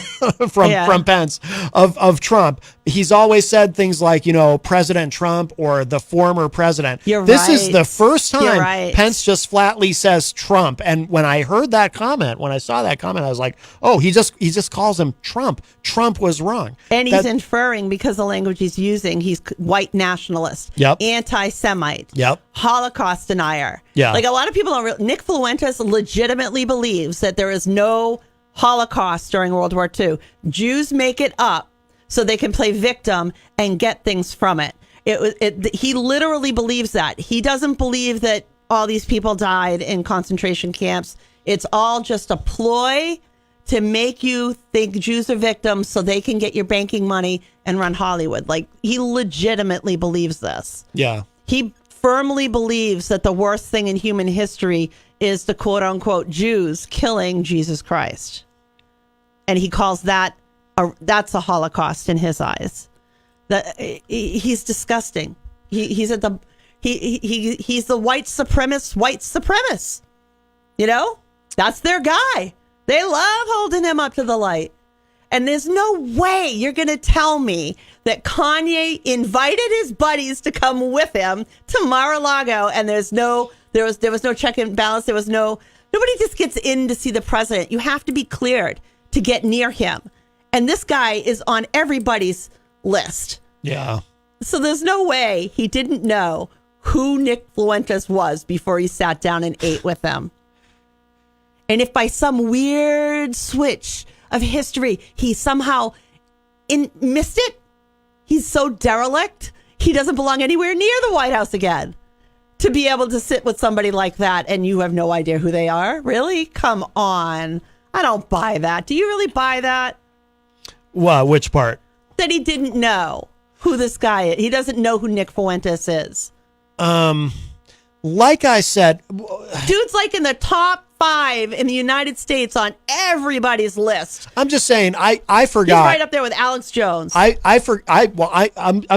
S6: from Pence of Trump. He's always said things like, President Trump or the former president. This is the first time Pence just flatly says Trump. And when I heard that comment, when I saw that comment, I was like, oh, he just calls him Trump. Trump was wrong.
S1: And he's inferring, because the language he's using, he's white nationalist, anti-Semite, Holocaust denier.
S6: Yeah.
S1: Like a lot of people don't Nick Fuentes legitimately believes that there is no Holocaust during World War II. Jews make it up so they can play victim and get things from it. He literally believes that. He doesn't believe that all these people died in concentration camps. It's all just a ploy to make you think Jews are victims so they can get your banking money and run Hollywood. Like, he legitimately believes this.
S6: Yeah.
S1: He firmly believes that the worst thing in human history is the quote unquote Jews killing Jesus Christ. And he calls that that's a Holocaust in his eyes. He's disgusting. He's the white supremacist. That's their guy. They love holding him up to the light. And there's no way you're going to tell me that Kanye invited his buddies to come with him to Mar-a-Lago, and there was no check and balance. Nobody just gets in to see the president. You have to be cleared to get near him. And this guy is on everybody's list.
S6: Yeah.
S1: So there's no way he didn't know who Nick Fuentes was before he sat down and ate with them. And if by some weird switch of history he somehow missed it, he's so derelict, he doesn't belong anywhere near the White House again. To be able to sit with somebody like that and you have no idea who they are? Really? Come on. I don't buy that. Do you really buy that?
S6: Well, which part?
S1: That he didn't know who this guy is. He doesn't know who Nick Fuentes is.
S6: Like I said,
S1: dude's like in the top 5 in the United States on everybody's list.
S6: I'm just saying, I forgot.
S1: He's right up there with Alex Jones.
S6: I'm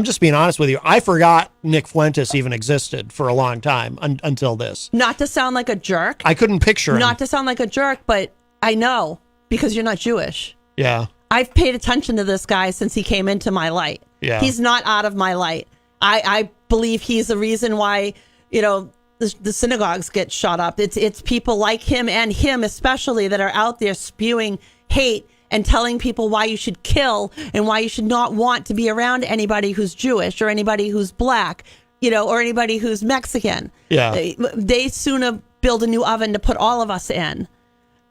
S6: just being honest with you. I forgot Nick Fuentes even existed for a long time until this.
S1: Not to sound like a jerk.
S6: I couldn't picture him.
S1: Not to sound like a jerk, but I know because you're not Jewish.
S6: Yeah.
S1: I've paid attention to this guy since he came into my light.
S6: Yeah.
S1: He's not out of my light. I believe he's the reason why, the synagogues get shot up. It's people like him and him especially that are out there spewing hate and telling people why you should kill and why you should not want to be around anybody who's Jewish or anybody who's black, or anybody who's Mexican.
S6: Yeah.
S1: They sooner build a new oven to put all of us in.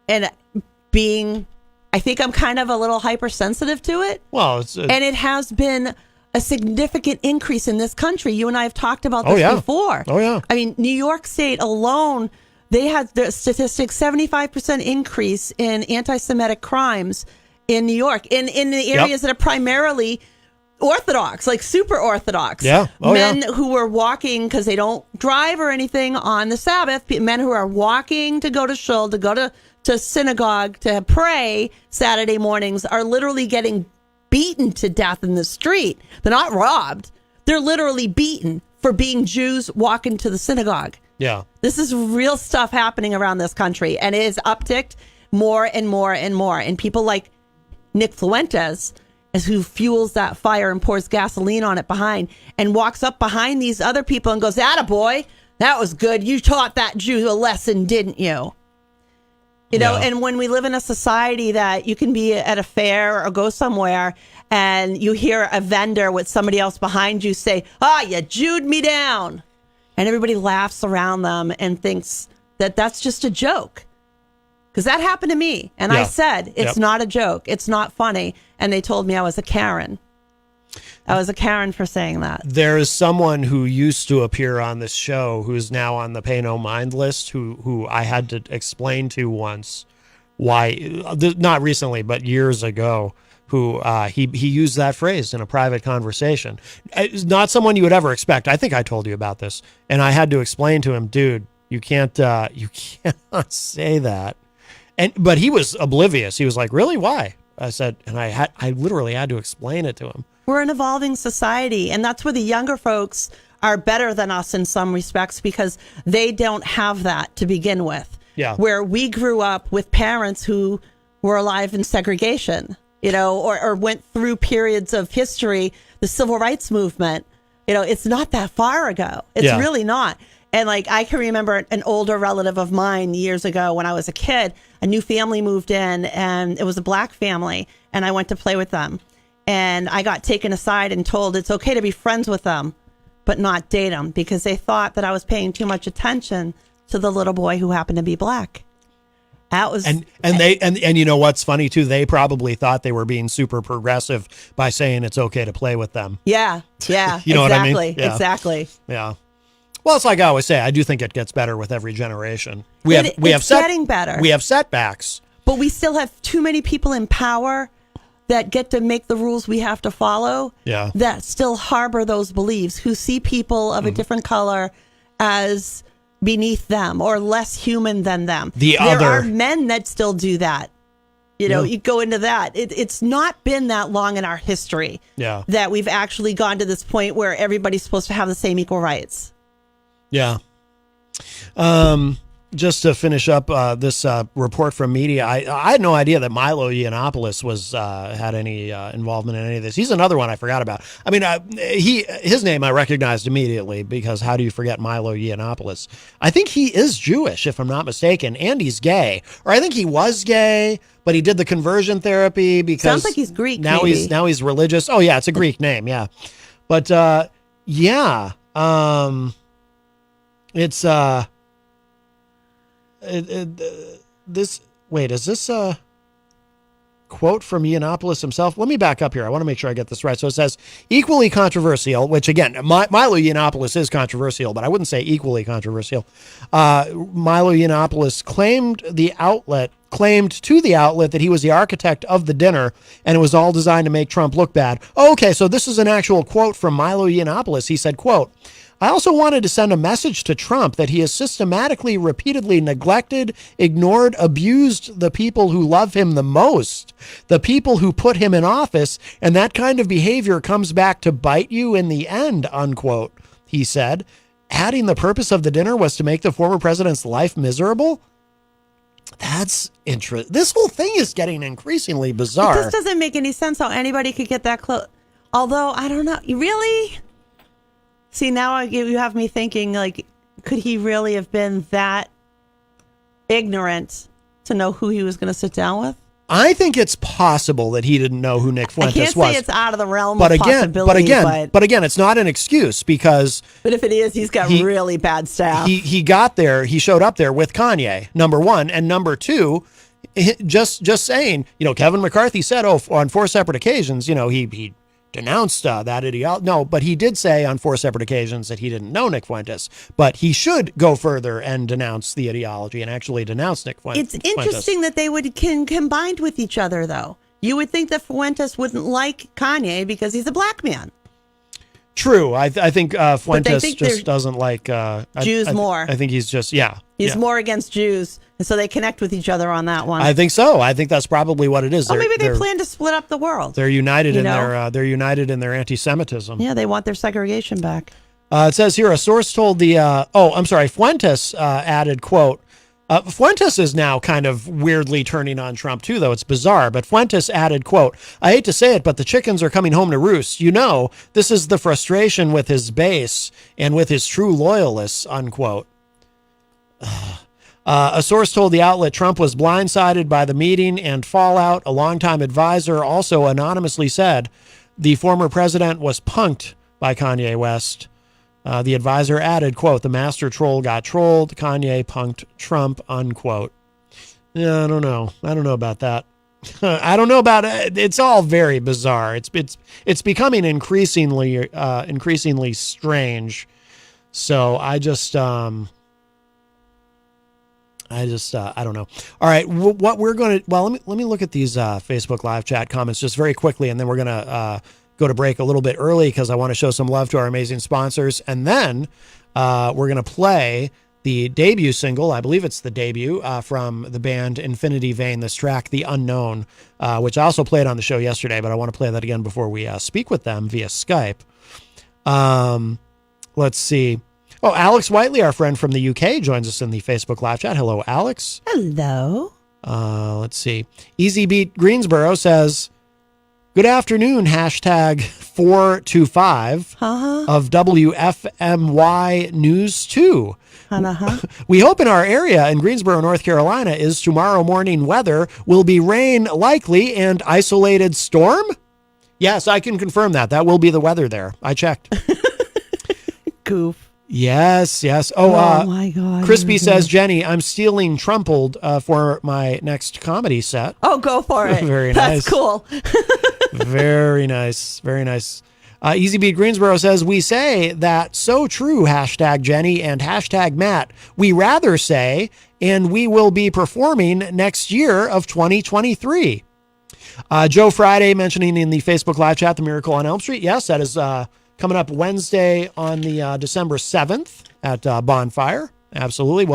S1: And I think I'm kind of a little hypersensitive to it.
S6: Well,
S1: and it has been a significant increase in this country. You and I have talked about this before.
S6: Oh, yeah.
S1: I mean, New York State alone, they had the statistics, 75% increase in anti-Semitic crimes in New York, in the areas that are primarily Orthodox, like super Orthodox.
S6: Yeah.
S1: Men who were walking because they don't drive or anything on the Sabbath, men who are walking to go to shul, to go to synagogue, to pray Saturday mornings are literally getting beaten to death in the street. They're not robbed. They're literally beaten for being Jews walking to the synagogue.
S6: Yeah.
S1: This is real stuff happening around this country, and it is upticked more and more and more. And people like Nick Fuentes, who fuels that fire and pours gasoline on it behind and walks up behind these other people and goes, "Attaboy, that was good. You taught that Jew a lesson, didn't you?" And when we live in a society that you can be at a fair or go somewhere and you hear a vendor with somebody else behind you say, you Jewed me down. And everybody laughs around them and thinks that that's just a joke. Because that happened to me. And I said, it's not a joke. It's not funny. And they told me I was a Karen. I was a Karen for saying that.
S6: There is someone who used to appear on this show who's now on the Pay No Mind list who I had to explain to once why, not recently, but years ago, who he used that phrase in a private conversation. It's not someone you would ever expect. I think I told you about this. And I had to explain to him, dude, you cannot say that. But he was oblivious. He was like, really? Why? I said, and I literally had to explain it to him.
S1: We're an evolving society, and that's where the younger folks are better than us in some respects because they don't have that to begin with.
S6: Yeah.
S1: Where we grew up with parents who were alive in segregation, or went through periods of history, the civil rights movement. It's not that far ago. It's really not. And like, I can remember an older relative of mine years ago when I was a kid, a new family moved in and it was a black family. And I went to play with them and I got taken aside and told it's okay to be friends with them, but not date them, because they thought that I was paying too much attention to the little boy who happened to be black. That was,
S6: and you know what's funny too? They probably thought they were being super progressive by saying it's okay to play with them.
S1: Yeah.
S6: You know
S1: exactly,
S6: what I mean? Yeah.
S1: Exactly.
S6: Yeah. Well, it's like I always say, I do think it gets better with every generation.
S1: It's getting better.
S6: We have setbacks.
S1: But we still have too many people in power that get to make the rules we have to follow.
S6: Yeah.
S1: That still harbor those beliefs, who see people of a different color as beneath them or less human than them. There are men that still do that. You go into that. It's not been that long in our history that we've actually gone to this point where everybody's supposed to have the same equal rights.
S6: Yeah. Just to finish up this report from media, I had no idea that Milo Yiannopoulos had any involvement in any of this. He's another one I forgot about. I mean, his name I recognized immediately, because how do you forget Milo Yiannopoulos? I think he is Jewish, if I'm not mistaken, and he's gay, or I think he was gay, but he did the conversion therapy because
S1: sounds like he's Greek.
S6: Now
S1: maybe.
S6: he's religious. Oh yeah, it's a Greek name. Yeah, but it's is this a quote from Yiannopoulos himself? Let me back up here. I want to make sure I get this right. So it says equally controversial, which again, Milo Yiannopoulos is controversial, but I wouldn't say equally controversial. Milo Yiannopoulos claimed to the outlet that he was the architect of the dinner and it was all designed to make Trump look bad. Oh, okay, so this is an actual quote from Milo Yiannopoulos. He said, quote, I also wanted to send a message to Trump that he has systematically, repeatedly neglected, ignored, abused the people who love him the most, the people who put him in office, and that kind of behavior comes back to bite you in the end, unquote, he said. Adding the purpose of the dinner was to make the former president's life miserable? That's interesting. This whole thing is getting increasingly bizarre.
S1: This doesn't make any sense how anybody could get that close. Although, I don't know. Really? See, now you have me thinking, like, could he really have been that ignorant to know who he was going to sit down with?
S6: I think it's possible that he didn't know who Nick Fuentes was.
S1: I can't say it's out of the realm of possibility.
S6: But again, it's not an excuse because...
S1: But if it is, he's got really bad staff.
S6: He got there, he showed up there with Kanye, number one. And number two, just saying, Kevin McCarthy said, on 4 separate occasions, he denounced that ideology. No, but he did say on 4 separate occasions that he didn't know Nick Fuentes. But he should go further and denounce the ideology and actually denounce Nick Fuentes.
S1: It's interesting that they would combined with each other, though. You would think that Fuentes wouldn't like Kanye because he's a black man.
S6: True. I think Fuentes just doesn't like
S1: Jews more.
S6: I think he's just,
S1: He's more against Jews. And so they connect with each other on that one.
S6: I think so. I think that's probably what it is.
S1: Or maybe they plan to split up the world.
S6: They're united in their anti-Semitism.
S1: Yeah, they want their segregation back.
S6: It says here, a source told Fuentes added, quote, Fuentes is now kind of weirdly turning on Trump too, though. It's bizarre. But Fuentes added, quote, I hate to say it, but the chickens are coming home to roost. This is the frustration with his base and with his true loyalists, unquote. A source told the outlet Trump was blindsided by the meeting and fallout. A longtime advisor also anonymously said the former president was punked by Kanye West. The advisor added, quote, the master troll got trolled. Kanye punked Trump, unquote. Yeah, I don't know about that. I don't know about it. It's all very bizarre. It's becoming increasingly strange. So I don't know. All right. What we're going to, let me look at these Facebook live chat comments just very quickly. And then we're going to go to break a little bit early because I want to show some love to our amazing sponsors. And then we're going to play the debut single. I believe it's the debut from the band Infinity Vein, this track, The Unknown, which I also played on the show yesterday, but I want to play that again before we speak with them via Skype. Let's see. Oh, Alex Whiteley, our friend from the UK, joins us in the Facebook live chat. Hello, Alex.
S1: Hello.
S6: Let's see. Easy Beat Greensboro says, good afternoon, hashtag 425 of WFMY News 2. We hope in our area in Greensboro, North Carolina, is tomorrow morning weather will be rain likely and isolated storm? Yes, I can confirm that. That will be the weather there. I checked.
S1: Goof.
S6: Yes.
S1: Oh my God.
S6: Crispy says, Jenny, I'm stealing Trumpled for my next comedy set.
S1: Oh, go for it.
S6: Very nice.
S1: That's cool.
S6: Very nice. Very nice. Easy Beat Greensboro says, we say that so true, hashtag Jenny and hashtag Matt. We rather say, and we will be performing next year of 2023. Joe Friday mentioning in the Facebook live chat, The Miracle on Elm Street. Yes, that is coming up Wednesday on the December 7th at Bonfire. Absolutely.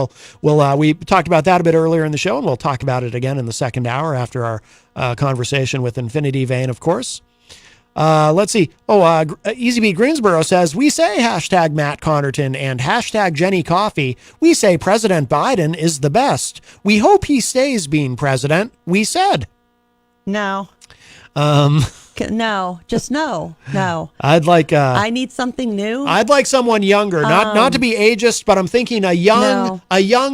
S6: We talked about that a bit earlier in the show, and we'll talk about it again in the second hour after our conversation with Infinity Vein, of course. Let's see. Easy Beat Greensboro says, we say hashtag Matt Connerton and hashtag Jenny Coffee. We say President Biden is the best. We hope he stays being president. We said.
S1: No. No, just no.
S6: I'd like.
S1: I need something new.
S6: I'd like someone younger, not to be ageist, but I'm thinking a young,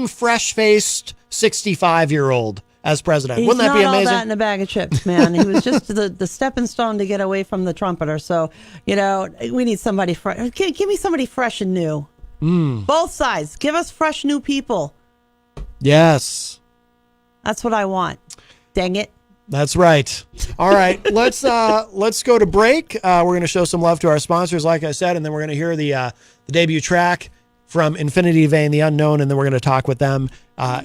S6: fresh-faced 65-year-old as president.
S1: He's
S6: Wouldn't that be
S1: not
S6: amazing?
S1: all that in a bag of chips, man. He was just the stepping stone to get away from the trumpeter. So we need somebody fresh. Give me somebody fresh and new. Both sides. Give us fresh new people.
S6: Yes,
S1: that's what I want. Dang it.
S6: That's right. All right, let's go to break. We're going to show some love to our sponsors, like I said, and then we're going to hear the debut track from Infinity Vein, The Unknown, and then we're going to talk with them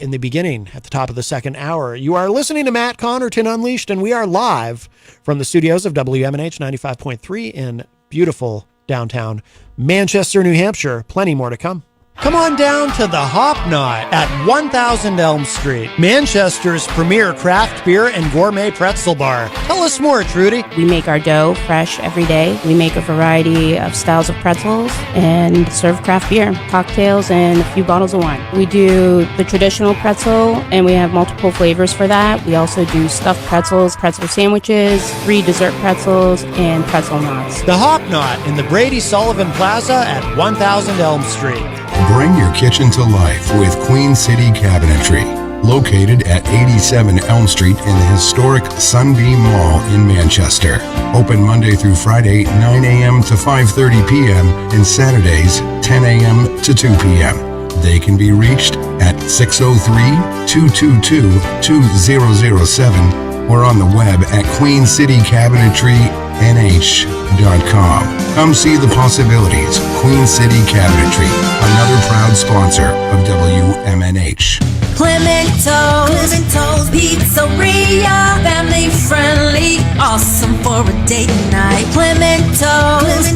S6: in the beginning at the top of the second hour. You are listening to Matt Connerton Unleashed, and we are live from the studios of WMNH 95.3 in beautiful downtown Manchester, New Hampshire. Plenty more to come. Come on down to the Hop Knot at 1000 Elm Street, Manchester's premier craft beer and gourmet pretzel bar. Tell us more, Trudy.
S7: We make our dough fresh every day. We make a variety of styles of pretzels and serve craft beer, cocktails, and a few bottles of wine. We do the traditional pretzel, and we have multiple flavors for that. We also do stuffed pretzels, pretzel sandwiches, 3 dessert pretzels, and pretzel knots.
S6: The Hop Knot in the Brady Sullivan Plaza at 1000 Elm Street.
S5: Bring your kitchen to life with Queen City Cabinetry, located at 87 Elm Street in the historic Sunbeam Mall in Manchester. Open Monday through Friday, 9 a.m. to 5:30 p.m. and Saturdays, 10 a.m. to 2 p.m. They can be reached at 603-222-2007 or on the web at queencitycabinetrynh.com. Come see the possibilities. Queen City Cabinetry, another proud sponsor of WMNH.
S8: Clemento's Pizzeria, family friendly, awesome for a date night. Clemento's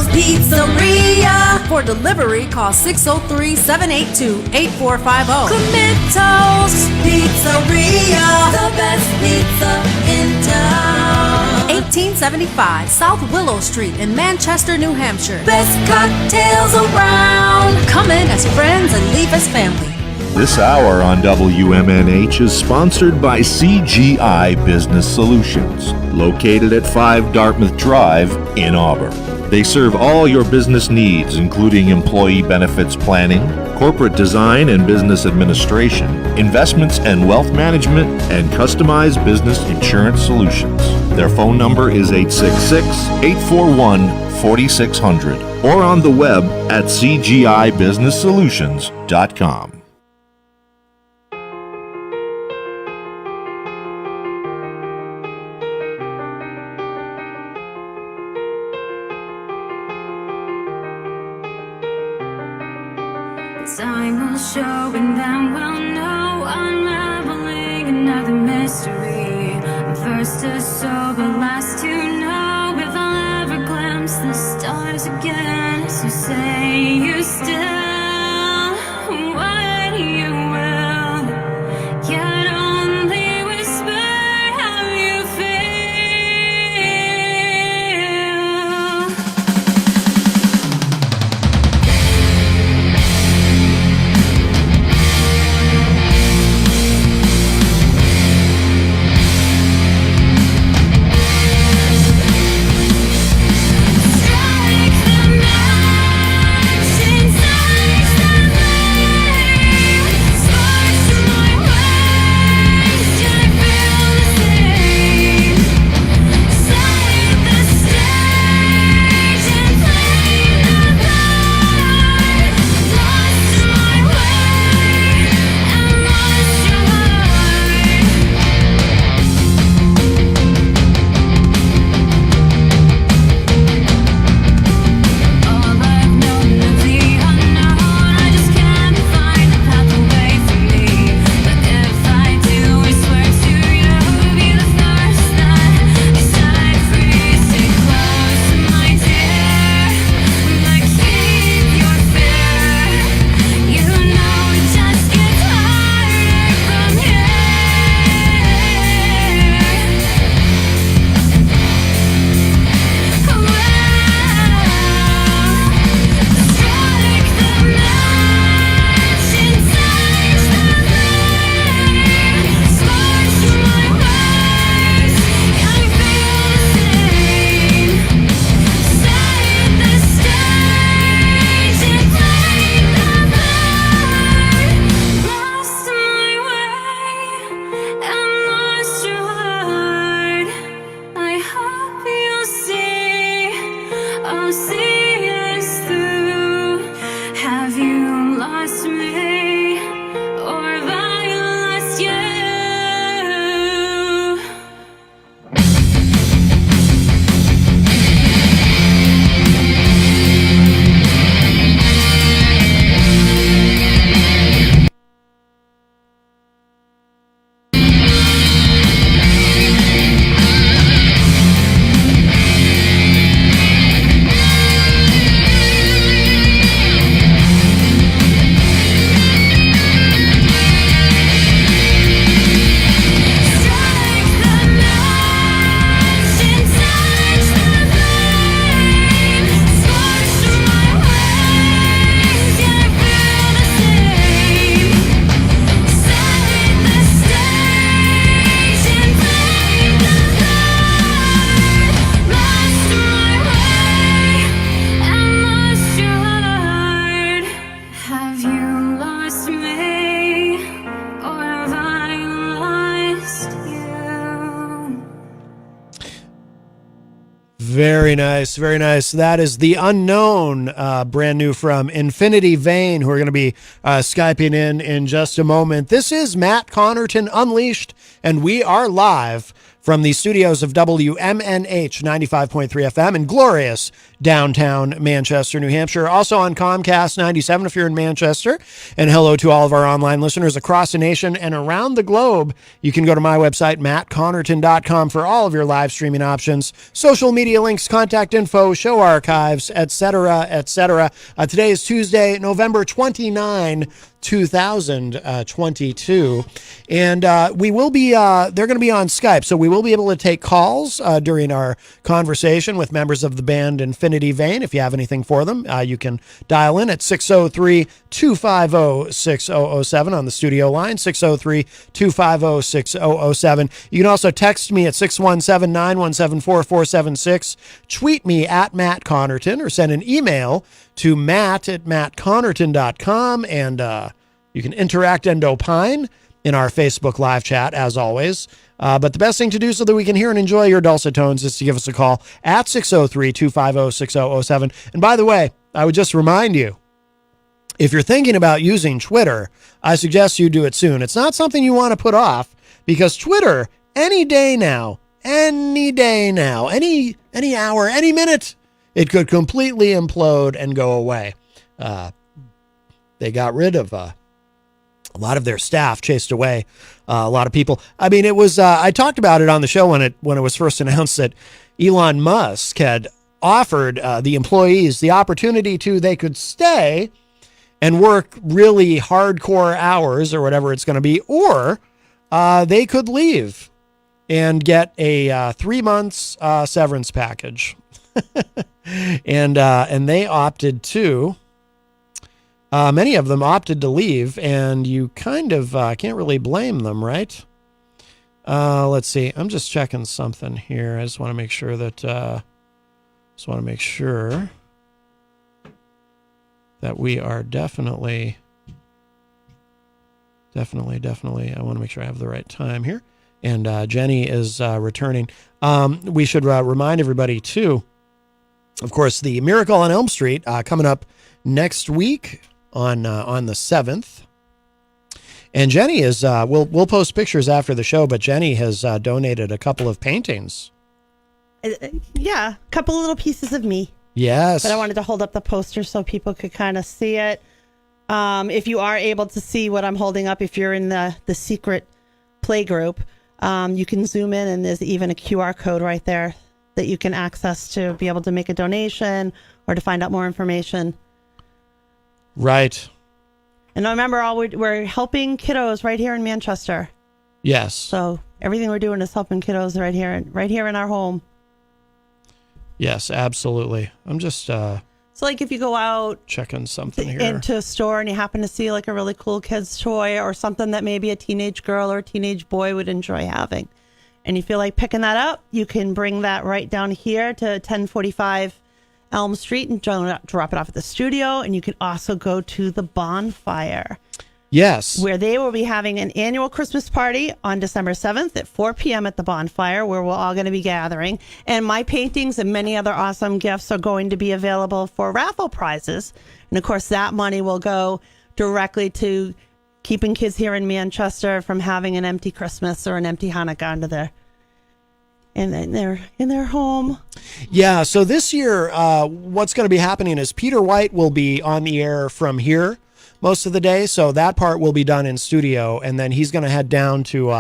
S8: Pizzeria.
S9: For delivery, call 603-782-8450.
S8: Clemento's Pizzeria, the best pizza in town.
S9: 1875 South Willow Street in Manchester, New Hampshire.
S8: Best cocktails around.
S9: Come in as friends and leave as family.
S4: This hour on WMNH is sponsored by CGI Business Solutions, located at 5 Dartmouth Drive in Auburn. They serve all your business needs, including employee benefits planning, corporate design and business administration, investments and wealth management, and customized business insurance solutions. Their phone number is 866-841-4600 or on the web at cgibusinesssolutions.com.
S13: Time will show and then we'll know, unraveling another mystery. First to sober, last to know, if I'll ever glimpse the stars again. So say you still, what you will, yet only whisper how you feel.
S6: Very nice, very nice. That is The Unknown, brand new from Infinity Vein, who are going to be Skyping in just a moment. This is Matt Connerton Unleashed, and we are live from the studios of WMNH 95.3 FM in glorious downtown Manchester, New Hampshire. Also on Comcast 97 if you're in Manchester. And hello to all of our online listeners across the nation and around the globe. You can go to my website, mattconnerton.com, for all of your live streaming options, social media links, contact info, show archives, etc., etc. Today is Tuesday, November 29, 2022, and we will be they're going to be on Skype, so we will be able to take calls during our conversation with members of the band Infinity Vein. If you have anything for them, you can dial in at 603-250-6007 on the studio line, 603-250-6007. You can also text me at 617-917-4476, tweet me at Matt Connerton, or send an email to matt@mattconnerton.com, and you can interact and opine in our Facebook live chat, as always. But the best thing to do so that we can hear and enjoy your dulcet tones is to give us a call at 603-250-6007. And by the way, I would just remind you, if you're thinking about using Twitter, I suggest you do it soon. It's not something you want to put off, because Twitter, any day now, any hour, any minute, it could completely implode and go away. They got rid of a lot of their staff, chased away a lot of people. I mean, it was I talked about it on the show when it was first announced that Elon Musk had offered the employees the opportunity they could stay and work really hardcore hours or whatever it's going to be, or they could leave and get a 3 months severance package. And they opted to. Many of them opted to leave, and you kind of can't really blame them, right? Let's see. I'm just checking something here. I just want to make sure that we are definitely. I want to make sure I have the right time here. And Jenny is returning. We should remind everybody too. Of course, the Miracle on Elm Street coming up next week on the 7th. And Jenny is we'll post pictures after the show, but Jenny has donated a couple of paintings.
S1: Yeah, a couple little pieces of me.
S6: Yes.
S1: But I wanted to hold up the poster so people could kind of see it. If you are able to see what I'm holding up, if you're in the secret play group, you can zoom in, and there's even a QR code right there that you can access to be able to make a donation or to find out more information.
S6: Right.
S1: And remember, we're helping kiddos right here in Manchester.
S6: Yes.
S1: So everything we're doing is helping kiddos right here in our home.
S6: Yes, absolutely. I'm just
S1: so like if you go out
S6: checking something here
S1: into a store and you happen to see like a really cool kid's toy or something that maybe a teenage girl or a teenage boy would enjoy having, and you feel like picking that up, you can bring that right down here to 1045 Elm Street and drop it off at the studio. And you can also go to the bonfire.
S6: Yes.
S1: Where they will be having an annual Christmas party on December 7th at 4 p.m. at the bonfire, where we're all going to be gathering. And my paintings and many other awesome gifts are going to be available for raffle prizes. And of course, that money will go directly to keeping kids here in Manchester from having an empty Christmas or an empty Hanukkah in their home.
S6: Yeah, so this year, what's going to be happening is Peter White will be on the air from here most of the day, so that part will be done in studio, and then he's going to head down to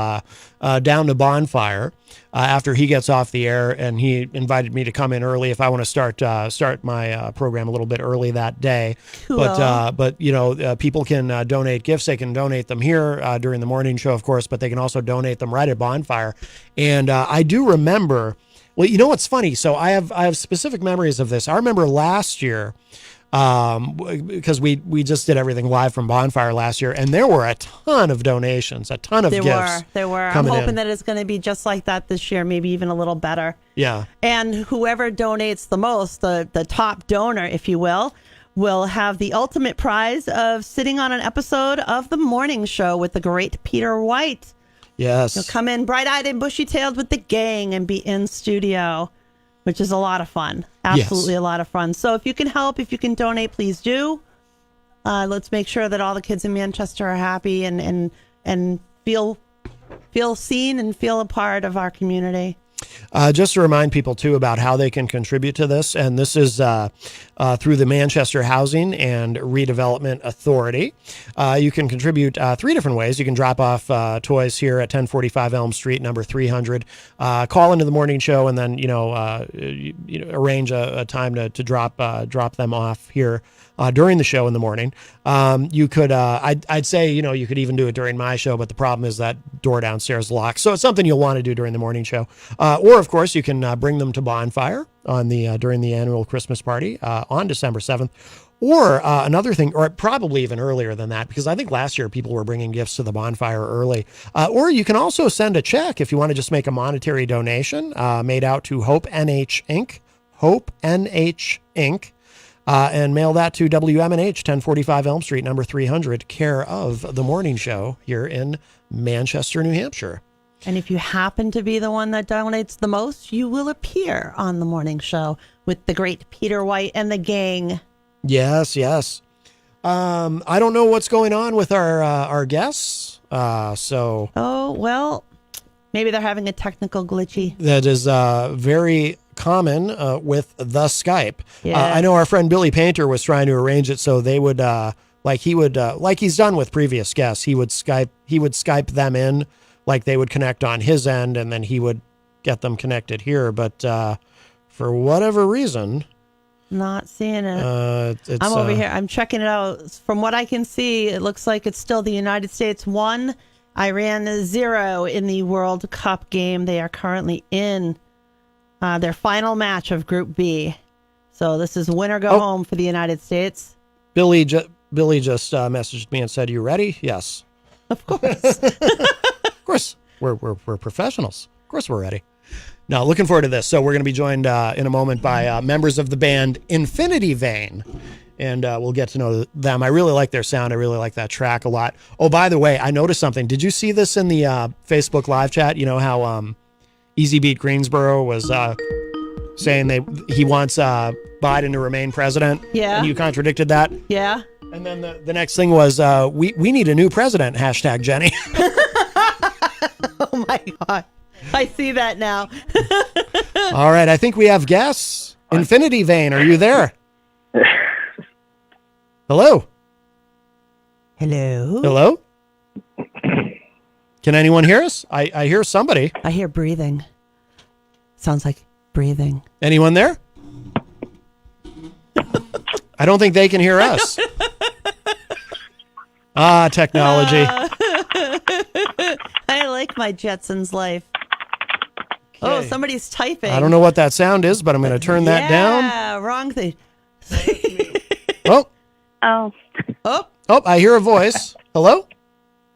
S6: Bonfire after he gets off the air, and he invited me to come in early if I want to start my program a little bit early that day.
S1: Cool.
S6: But you know, people can donate gifts. They can donate them here during the morning show, of course, but they can also donate them right at Bonfire. And I do remember. Well, you know what's funny? So I have specific memories of this. I remember last year. Because we just did everything live from Bonfire last year, and there were a ton of donations, a ton of gifts.
S1: There were. I'm hoping that it's going to be just like that this year, maybe even a little better.
S6: Yeah.
S1: And whoever donates the most, the top donor, if you will have the ultimate prize of sitting on an episode of The Morning Show with the great Peter White.
S6: Yes.
S1: You'll come in bright-eyed and bushy-tailed with the gang and be in studio. which is a lot of fun. Absolutely a lot of fun. So if you can help, if you can donate, please do. Let's make sure that all the kids in Manchester are happy and feel seen and feel a part of our community.
S6: Just to remind people, too, about how they can contribute to this, and this is through the Manchester Housing and Redevelopment Authority. You can contribute 3 different ways. You can drop off toys here at 1045 Elm Street, number 300. Call into the morning show and then, arrange a time to drop them off here during the show in the morning. You could, I'd say, you could even do it during my show, but the problem is that door downstairs locked. So it's something you'll want to do during the morning show. Or, of course, you can bring them to Bonfire on during the annual Christmas party on December 7th. Or another thing, or probably even earlier than that, because I think last year people were bringing gifts to the bonfire early. Or you can also send a check if you want to just make a monetary donation made out to Hope NH Inc. Hope NH Inc. And mail that to WMNH, 1045 Elm Street, number 300, care of The Morning Show here in Manchester, New Hampshire.
S1: And if you happen to be the one that donates the most, you will appear on The Morning Show with the great Peter White and the gang.
S6: Yes. I don't know what's going on with our guests.
S1: Oh, well, maybe they're having a technical glitchy.
S6: That is very common with the Skype.
S1: Yeah.
S6: I know our friend Billy Painter was trying to arrange it so they would like he's done with previous guests. He would Skype them in, like they would connect on his end and then he would get them connected here. But for whatever reason,
S1: not seeing it.
S6: It's,
S1: I'm over here. I'm checking it out. From what I can see, it looks like it's still the United States 1, Iran 0 in the World Cup game. They are currently in their final match of Group B. So this is win or go home for the United States.
S6: Billy just messaged me and said, "You ready?" Yes.
S1: Of course.
S6: Of course. We're professionals. Of course we're ready. Now, looking forward to this. So we're going to be joined in a moment by members of the band Infinity Vein, and we'll get to know them. I really like their sound. I really like that track a lot. Oh, by the way, I noticed something. Did you see this in the Facebook live chat? You know how Easy Beat Greensboro was saying he wants Biden to remain president?
S1: Yeah.
S6: And you contradicted that?
S1: Yeah.
S6: And then the next thing was, we need a new president, hashtag Jenny.
S1: Oh, my God. I see that now.
S6: All right, I think we have guests. Infinity Vein, are you there? Hello?
S1: Hello?
S6: Hello? Can anyone hear us? I hear somebody.
S1: I hear breathing. Sounds like breathing.
S6: Anyone there? I don't think they can hear us. Technology.
S1: I like my Jetsons life. Oh, somebody's typing.
S6: I don't know what that sound is, but I'm going to turn that down.
S1: Yeah, wrong thing.
S6: Oh.
S14: Oh.
S6: Oh, I hear a voice. Hello?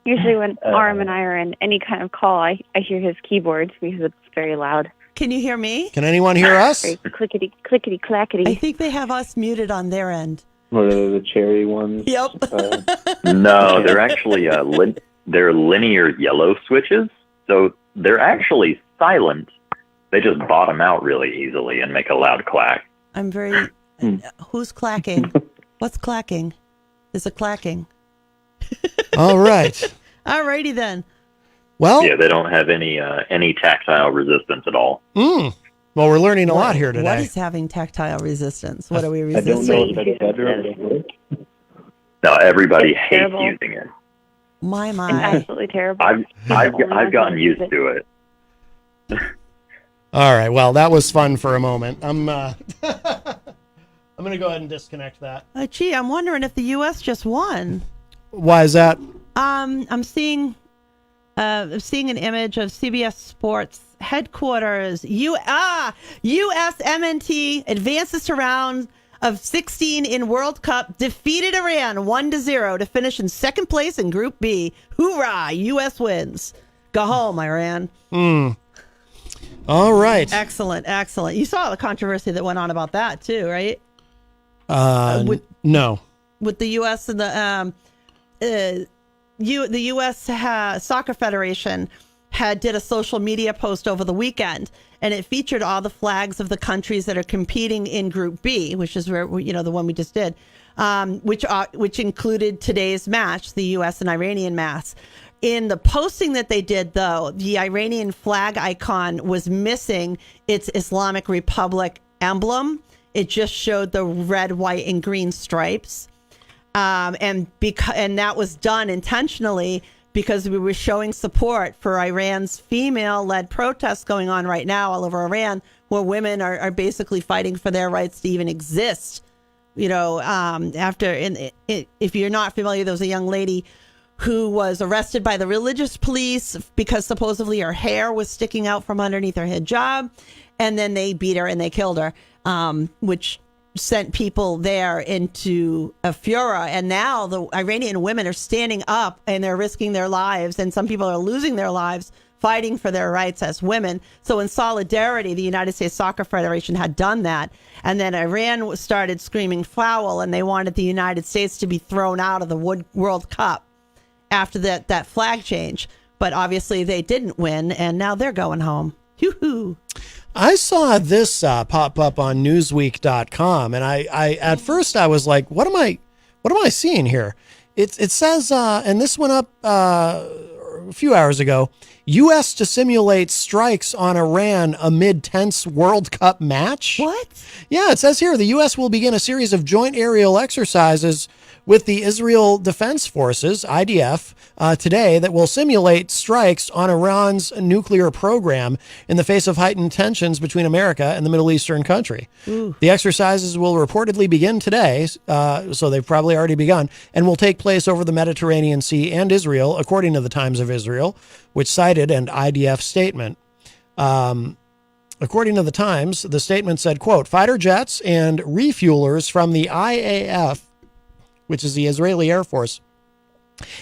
S14: Usually when Arm and I are in any kind of call, I hear his keyboard because it's very loud.
S1: Can you hear me?
S6: Can anyone hear us?
S14: Very clickety, clickety, clackety.
S1: I think they have us muted on their end.
S15: What are the cherry ones?
S1: Yep.
S16: No, they're actually they're linear yellow switches, so they're actually silent. They just bottom out really easily and make a loud clack.
S1: I'm very... Who's clacking? What's clacking? Is it clacking?
S6: All right.
S1: All righty then.
S6: Well...
S16: Yeah, they don't have any tactile resistance at all.
S6: Well, we're learning a lot here today.
S1: What is having tactile resistance? What are we resisting?
S15: I don't know if that's better.
S16: No, everybody hates using it.
S1: My.
S14: It's absolutely terrible.
S16: I've gotten used to it.
S6: All right. Well, that was fun for a moment. I'm going to go ahead and disconnect that.
S1: Gee, I'm wondering if the U.S. just won.
S6: Why is that?
S1: I'm seeing an image of CBS Sports headquarters. USMNT advances to round of 16 in World Cup, defeated Iran 1-0 to finish in second place in Group B. Hoorah! U.S. wins. Go home, Iran.
S6: All right.
S1: Excellent. You saw the controversy that went on about that too, right?
S6: No.
S1: With the U.S. and the U.S. Soccer Federation did a social media post over the weekend, and it featured all the flags of the countries that are competing in Group B, which is where the one we just did, which included today's match, the U.S. and Iranian match. In the posting that they did, though, the Iranian flag icon was missing its Islamic Republic emblem. It just showed the red, white, and green stripes. And that was done intentionally because we were showing support for Iran's female-led protests going on right now all over Iran, where women are basically fighting for their rights to even exist. If you're not familiar, there was a young lady who was arrested by the religious police because supposedly her hair was sticking out from underneath her hijab, and then they beat her and they killed her, which sent people there into a furor. And now the Iranian women are standing up and they're risking their lives, and some people are losing their lives fighting for their rights as women. So in solidarity, the United States Soccer Federation had done that, and then Iran started screaming foul, and they wanted the United States to be thrown out of the World Cup after that flag change. But obviously they didn't win, and now they're going home. Yoo-hoo.
S6: I saw this pop up on Newsweek.com, and I at first I was like, "What am I seeing here?" It says, and this went up a few hours ago. U.S. to simulate strikes on Iran amid tense World Cup match.
S1: What?
S6: Yeah, it says here the U.S. will begin a series of joint aerial exercises with the Israel Defense Forces, IDF, today that will simulate strikes on Iran's nuclear program in the face of heightened tensions between America and the Middle Eastern country.
S1: Ooh.
S6: The exercises will reportedly begin today, so they've probably already begun, and will take place over the Mediterranean Sea and Israel, according to the Times of Israel, which cited an IDF statement. According to the Times, the statement said, quote, fighter jets and refuelers from the IAF, which is the Israeli Air Force,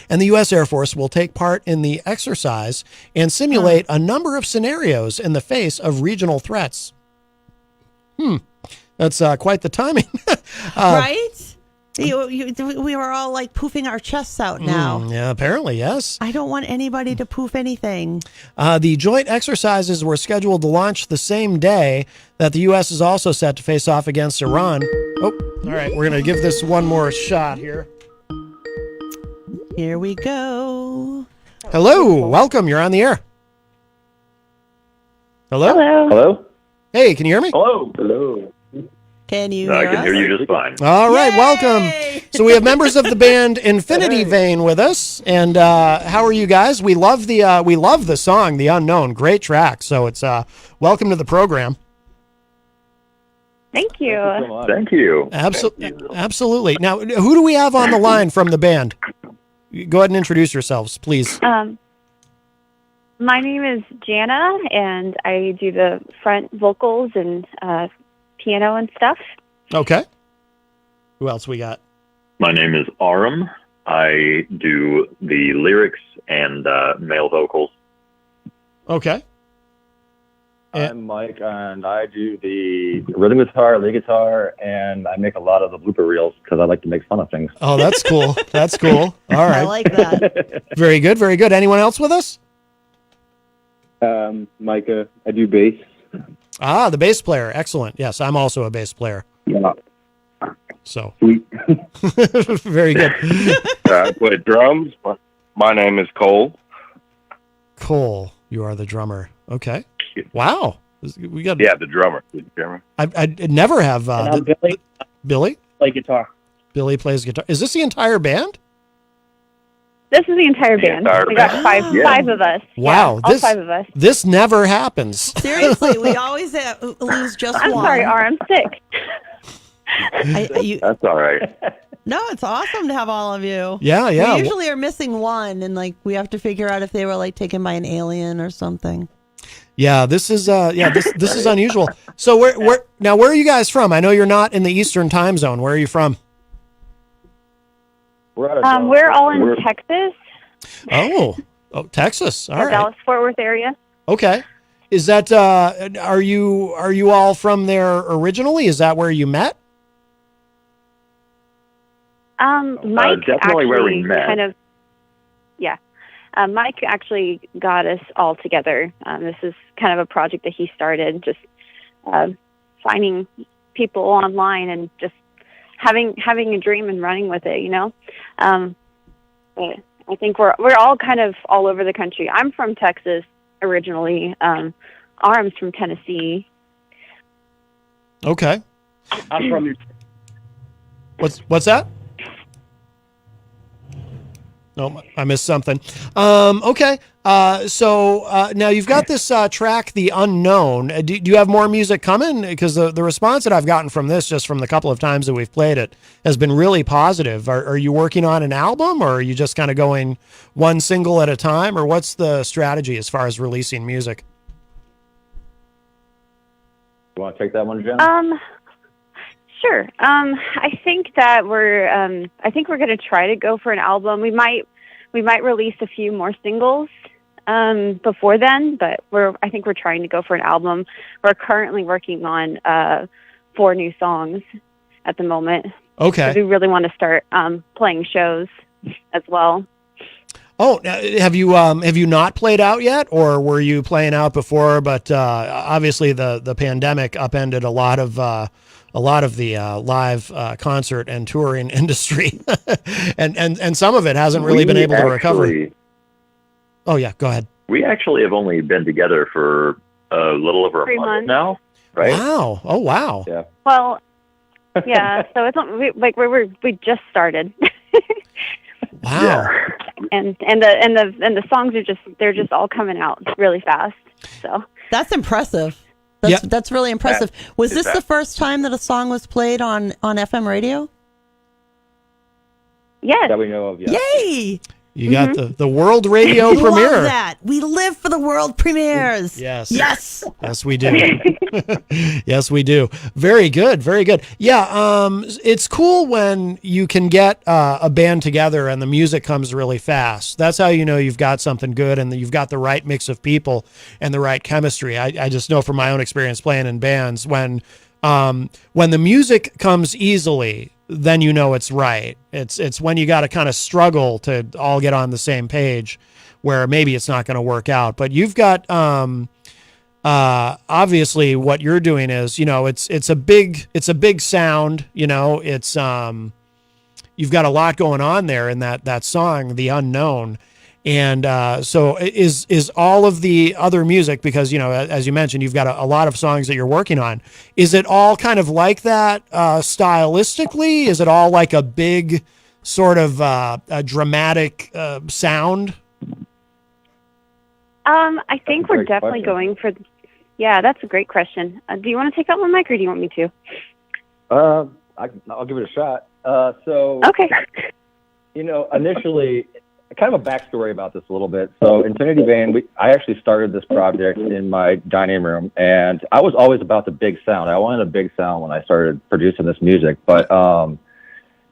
S6: and the U.S. Air Force will take part in the exercise and simulate a number of scenarios in the face of regional threats. That's quite the timing.
S1: Right? We were all like poofing our chests out now.
S6: Yeah, apparently, yes.
S1: I don't want anybody to poof anything.
S6: The joint exercises were scheduled to launch the same day that the U.S. is also set to face off against Iran. Oh, all right. We're going to give this one more shot here.
S1: Here we go.
S6: Hello. Welcome. You're on the air. Hello?
S15: Hello?
S6: Hey, can you hear me?
S15: Hello. Hello.
S1: Can you
S16: I
S1: hear
S16: can
S1: us?
S16: hear you just fine.
S6: All right, welcome. So we have members of the band Infinity Vein with us, and how are you guys? We love the song "The Unknown." Great track. So it's welcome to the program.
S14: Thank you.
S16: Thank you.
S6: Absolutely. Now, who do we have on the line from the band? Go ahead and introduce yourselves, please.
S14: My name is Jana, and I do the front vocals and piano and stuff.
S6: Okay. Who else we got?
S16: My name is Aram. I do the lyrics and male vocals.
S6: Okay.
S15: I'm Mike, and I do the rhythm guitar, lead guitar, and I make a lot of the blooper reels because I like to make fun of things.
S6: Oh, that's cool. That's cool. All right.
S1: I like that.
S6: Very good. Very good. Anyone else with us?
S15: Micah, I do bass.
S6: Ah, the bass player. Excellent. Yes, I'm also a bass player.
S15: Yeah.
S6: So.
S15: Sweet.
S6: Very good.
S17: I play drums. My name is Cole.
S6: Cole, you are the drummer. Okay. Wow. We got.
S17: Yeah, the drummer.
S6: I never have.
S18: Billy.
S6: Billy?
S18: Play guitar.
S6: Billy plays guitar. Is this the entire band?
S14: This is the entire band. We got five of us.
S6: Wow.
S14: Yeah, all five of us.
S6: This never happens.
S1: Seriously, we always lose just
S14: I'm
S1: one.
S14: sorry, I'm sick.
S16: That's all right.
S1: No, it's awesome to have all of you.
S6: Yeah, yeah.
S1: We usually are missing one, and like we have to figure out if they were like taken by an alien or something.
S6: Yeah, this is this is unusual. So where are you guys from? I know you're not in the Eastern time zone. Where are you from?
S14: We're all in Texas.
S6: Oh, Texas. All right.
S14: Dallas Fort Worth area.
S6: Okay. Is that are you all from there originally? Is that where you met?
S14: Mike
S16: definitely
S14: actually
S16: where we met.
S14: kind of, yeah. Mike actually got us all together. This is kind of a project that he started, just finding people online and just having a dream and running with it, you know. But I think we're all kind of all over the country. I'm from Texas originally. Aram's from Tennessee.
S6: Okay.
S15: I'm from
S6: What's that? No, I missed something. Okay. So now you've got this track, The Unknown. Do you have more music coming? Because the response that I've gotten from this, just from the couple of times that we've played it, has been really positive. Are you working on an album, or are you just kind of going one single at a time, or what's the strategy as far as releasing music?
S15: You want to take that one, Jen?
S14: Sure. I think that we're going to try to go for an album. We might release a few more singles before then, but I think we're trying to go for an album. We're currently working on 4 new songs at the moment.
S6: Okay.
S14: So we really want to start playing shows as well.
S6: Oh, have you not played out yet, or were you playing out before? But obviously the pandemic upended a lot of the live concert and touring industry, and some of it hasn't really been able to recover. Oh yeah, go ahead.
S16: We actually have only been together for a little over a
S14: 3
S16: month
S14: months
S16: now, right?
S6: Wow! Oh wow!
S15: Yeah.
S14: Well, yeah. So it's not, we just started.
S6: Wow.
S16: Yeah.
S14: And the songs they're just all coming out really fast. So
S1: That's impressive. That's really impressive. Was this the first time that a song was played on FM radio?
S14: Yes.
S15: That we know of, yeah.
S1: Yay!
S6: You got the world radio
S1: We
S6: premiere.
S1: love that. We live for the world premieres.
S6: Yes.
S1: Yes.
S6: Yes, we do. Yes, we do. Very good. Very good. Yeah. It's cool when you can get a band together and the music comes really fast. That's how you know you've got something good and that you've got the right mix of people and the right chemistry. I just know from my own experience playing in bands, when the music comes easily, then you know it's right. It's when you got to kind of struggle to all get on the same page where maybe it's not going to work out. But you've got obviously what you're doing is, you know, it's a big sound, you know, it's you've got a lot going on there in that song, The Unknown. And so is all of the other music, because, you know, as you mentioned, you've got a lot of songs that you're working on. Is it all kind of like that stylistically? Is it all like a big sort of a dramatic sound?
S14: I think we're definitely going for... Yeah, that's a great question. Do you want to take that one, Mike, or do you want me to?
S15: I'll give it a shot.
S14: Okay.
S15: You know, initially... kind of a backstory about this a little bit. So Infinity Band, I actually started this project in my dining room, and I was always about the big sound. I wanted a big sound when I started producing this music. But,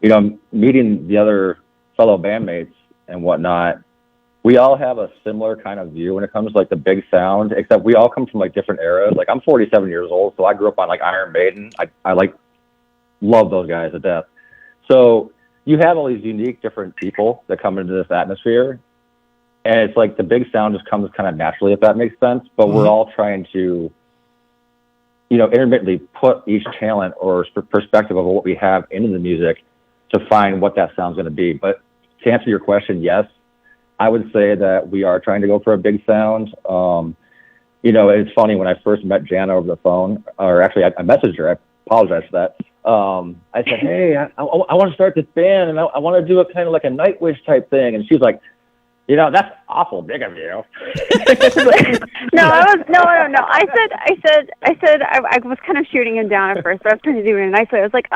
S15: you know, meeting the other fellow bandmates and whatnot, we all have a similar kind of view when it comes to like the big sound, except we all come from like different eras. Like I'm 47 years old, so I grew up on like Iron Maiden. I like love those guys to death. So you have all these unique, different people that come into this atmosphere, and it's like the big sound just comes kind of naturally, if that makes sense. But we're all trying to, you know, intermittently put each talent or perspective of what we have into the music to find what that sound's going to be. But to answer your question, yes, I would say that we are trying to go for a big sound. You know, it's funny, when I first met Jana over the phone, or actually I messaged her, I apologize for that. I said, hey, I want to start this band, and I want to do a kind of like a Nightwish type thing. And she's like, you know, that's awful big of you.
S14: No. I said I was kind of shooting him down at first, but I was trying to do it in a nice way. I was like,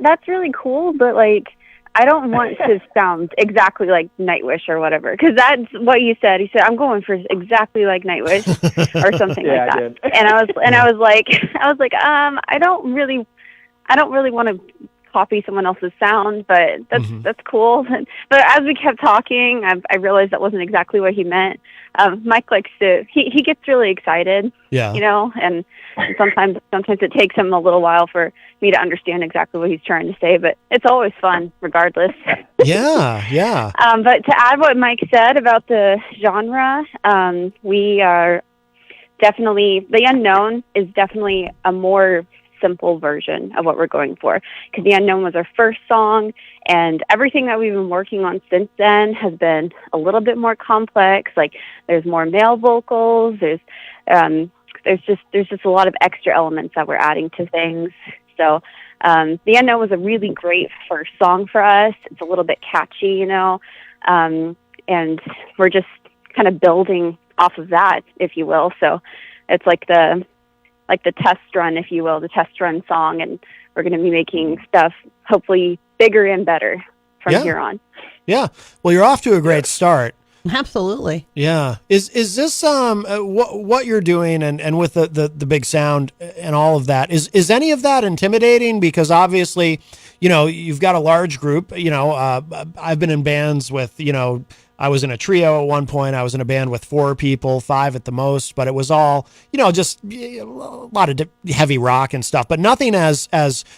S14: that's really cool, but like, I don't want to sound exactly like Nightwish or whatever, because that's what you said. He said, I'm going for exactly like Nightwish or something like that. I did. And I was like, I don't really want to copy someone else's sound, but that's cool. But as we kept talking, I realized that wasn't exactly what he meant. Mike likes to, he gets really excited, you know, and sometimes it takes him a little while for me to understand exactly what he's trying to say, but it's always fun regardless.
S6: Yeah.
S14: But to add what Mike said about the genre, we are definitely, The Unknown is definitely a more simple version of what we're going for, because The Unknown was our first song, and everything that we've been working on since then has been a little bit more complex. Like, there's more male vocals, there's just a lot of extra elements that we're adding to things. So The Unknown was a really great first song for us. It's a little bit catchy, you know, and we're just kind of building off of that, if you will. So it's like the test run, if you will, the test run song, and we're going to be making stuff hopefully bigger and better from here on.
S6: Yeah. Well, you're off to a great start.
S1: Absolutely.
S6: Yeah. Is this what you're doing and with the big sound and all of that, is any of that intimidating? Because obviously, you know, you've got a large group. You know, I've been in bands with, you know, I was in a trio at one point. I was in a band with 4 people, 5 at the most, but it was all, you know, just a lot of heavy rock and stuff, but nothing as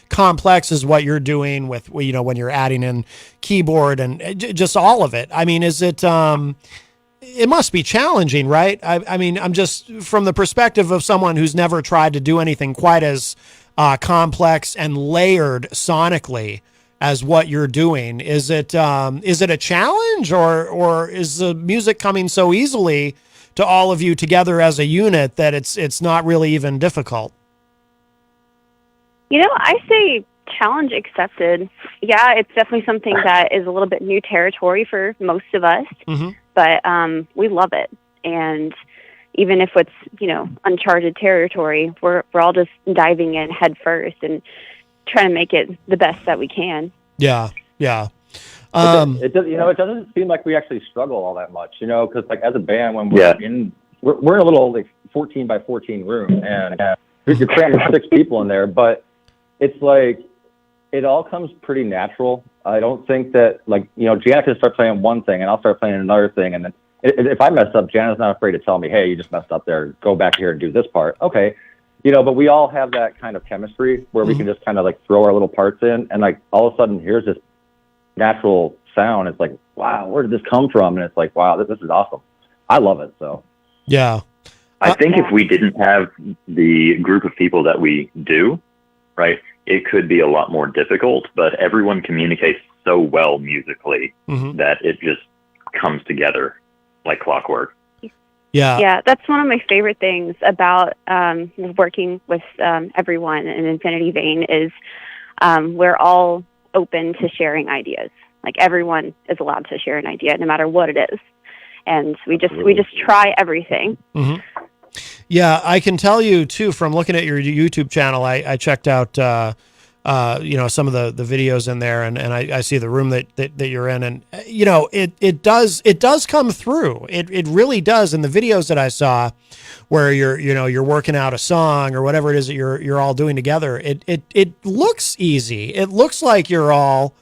S6: complex as what you're doing with, you know, when you're adding in keyboard and just all of it. I mean, is it, it must be challenging, right? I mean, I'm just from the perspective of someone who's never tried to do anything quite as complex and layered sonically as what you're doing. Is it a challenge, or is the music coming so easily to all of you together as a unit that it's not really even difficult?
S14: You know, I say challenge accepted. Yeah, it's definitely something that is a little bit new territory for most of us, but we love it. And even if it's, you know, uncharted territory, we're all just diving in head first and trying to make it the best that we can.
S6: Yeah.
S15: It doesn't seem like we actually struggle all that much, you know, because like as a band, when we're in a little like 14 by 14 room, and you're cramming 6 people in there, but it's like it all comes pretty natural. I don't think that, like, you know, Jana can start playing one thing and I'll start playing another thing, and then if I mess up, Jana's not afraid to tell me, hey, you just messed up there, go back here and do this part. Okay. You know, but we all have that kind of chemistry where we can just kind of like throw our little parts in, and like all of a sudden here's this natural sound. It's like, wow, where did this come from? And it's like, wow, this is awesome. I love it. So
S6: yeah,
S16: I think if we didn't have the group of people that we do, right, it could be a lot more difficult, but everyone communicates so well musically that it just comes together like clockwork.
S14: Yeah, that's one of my favorite things about working with everyone in Infinity Vein is we're all open to sharing ideas. Like, everyone is allowed to share an idea, no matter what it is, and we just try everything.
S6: Yeah, I can tell you too, from looking at your YouTube channel, I checked out you know, some of the videos in there, and I see the room that you're in, and you know, it does come through. It really does in the videos that I saw, where you're working out a song or whatever it is that you're all doing together. It looks easy. It looks like you're all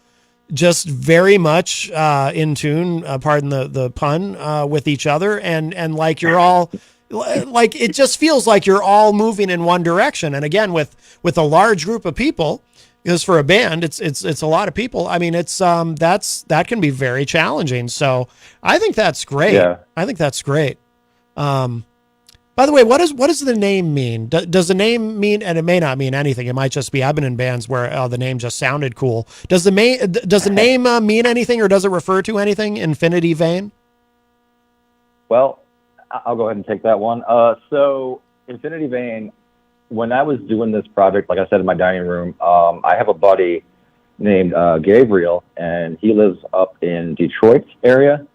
S6: just very much in tune, pardon the pun, with each other, and like you're all like, it just feels like you're all moving in one direction. And again, with a large group of people, because for a band, it's a lot of people. I mean, it's that can be very challenging. So I think that's great.
S15: Yeah.
S6: I think that's great. By the way, what does the name mean? Does the name mean, and it may not mean anything. It might just be, I've been in bands where the name just sounded cool. Does the name mean anything, or does it refer to anything? Infinity Vein?
S15: Well, I'll go ahead and take that one. So Infinity Vein, when I was doing this project, like I said, in my dining room, I have a buddy named Gabriel, and he lives up in Detroit area.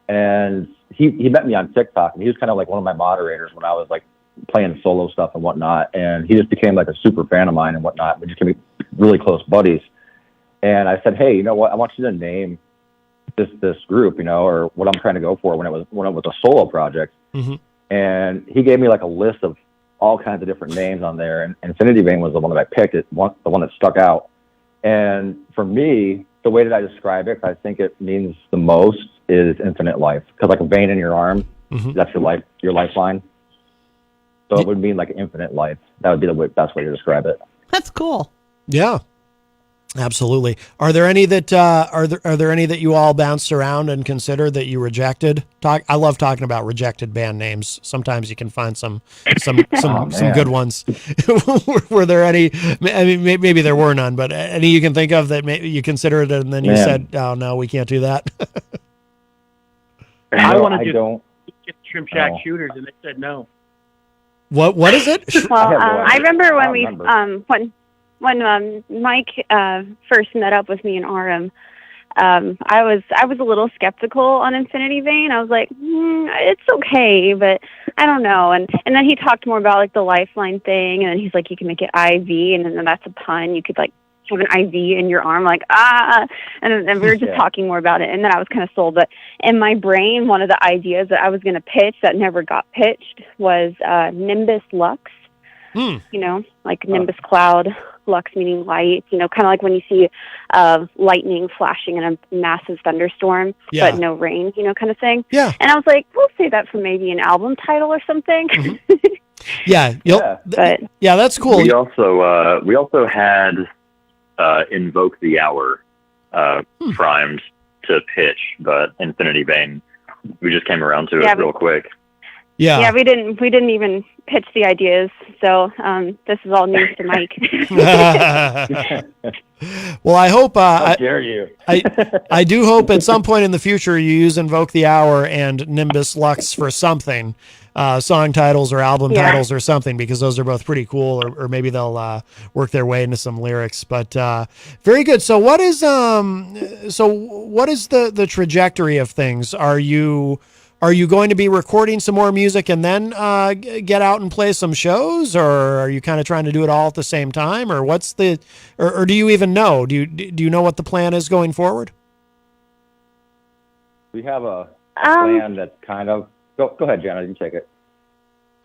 S15: And he met me on TikTok, and he was kind of like one of my moderators when I was like playing solo stuff and whatnot. And he just became like a super fan of mine and whatnot. We just became really close buddies. And I said, hey, you know what? I want you to name this group, you know, or what I'm trying to go for when it was a solo project. And he gave me like a list of all kinds of different names on there, and Infinity Vein was the one that I picked. The one that stuck out. And for me, the way that I describe it, I think it means the most, is infinite life. Because like a vein in your arm, that's your lifeline. So it would mean like infinite life. That would be the best way to describe it.
S1: That's cool.
S6: Yeah, absolutely. Are there any that are there any that you all bounced around and considered that you rejected? I love talking about rejected band names. Sometimes you can find some good ones. Were there any? I mean, maybe there were none, but any you can think of that you considered and then you said, "Oh no, we can't do that."
S12: I want to get Shrimp Shack Shooters, and they said no.
S6: What is it?
S14: Well, I remember when when Mike first met up with me in Aram, I was a little skeptical on Infinity Vein. I was like, it's okay, but I don't know. And then he talked more about like the Lifeline thing, and then he's like, you can make it IV, and then that's a pun. You could like have an IV in your arm, like and we were just talking more about it, and then I was kind of sold. But in my brain, one of the ideas that I was going to pitch that never got pitched was Nimbus Lux. You know, like Nimbus Cloud, Lux meaning light. You know, kind of like when you see lightning flashing in a massive thunderstorm, but no rain. You know, kind of thing. Yeah. And I was like, we'll say that for maybe an album title or something.
S6: Yeah, that's cool.
S16: We also had Invoke the Hour primed to pitch, but Infinity Vein, we just came around to it real quick.
S14: Yeah, we didn't even pitch the ideas, so this is all news to Mike.
S6: Well, I hope
S15: How dare you?
S6: I do hope at some point in the future you use Invoke the Hour and Nimbus Lux for something, song titles or album titles or something, because those are both pretty cool, or maybe they'll work their way into some lyrics. But very good. So what is the trajectory of things? Are you going to be recording some more music and then get out and play some shows, or are you kind of trying to do it all at the same time, or or do you even know? Do you know what the plan is going forward?
S15: We have a plan that's kind of go ahead, Jana, you take it.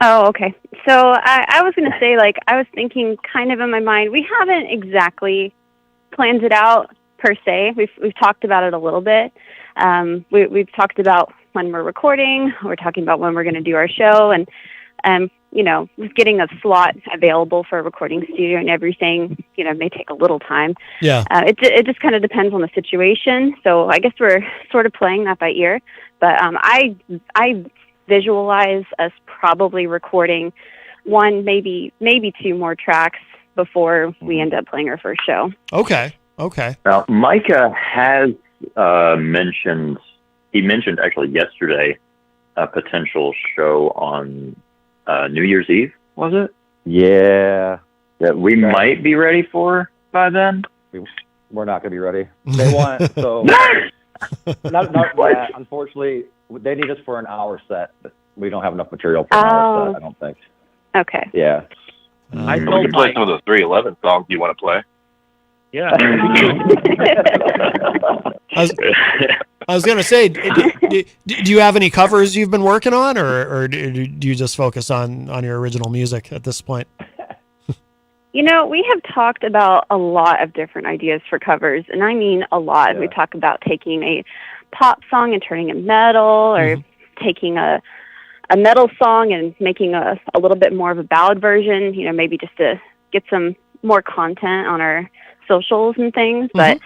S14: Oh, okay. So I was going to say, like, I was thinking kind of in my mind, we haven't exactly planned it out per se. We've talked about it a little bit. We've talked about when we're recording. We're talking about when we're going to do our show, and you know, getting a slot available for a recording studio and everything, you know, may take a little time. Yeah. It just kind of depends on the situation. So I guess we're sort of playing that by ear. But I visualize us probably recording one, maybe two more tracks before we end up playing our first show.
S6: Okay.
S16: Now, Micah has mentioned actually yesterday a potential show on New Year's Eve, was it?
S15: Yeah.
S16: That we might be ready for by then.
S15: We're not going to be ready. They want so. not that. Unfortunately, they need us for an hour set. We don't have enough material for an hour set, I don't think.
S14: Okay.
S15: Yeah.
S17: I can play some of those 311 songs you want to play.
S12: Yeah.
S6: I was going to say, do you have any covers you've been working on, or do you just focus on your original music at this point?
S14: You know, we have talked about a lot of different ideas for covers, and I mean a lot. Yeah. We talk about taking a pop song and turning it metal, or taking a metal song and making a little bit more of a ballad version, you know, maybe just to get some more content on our socials and things. But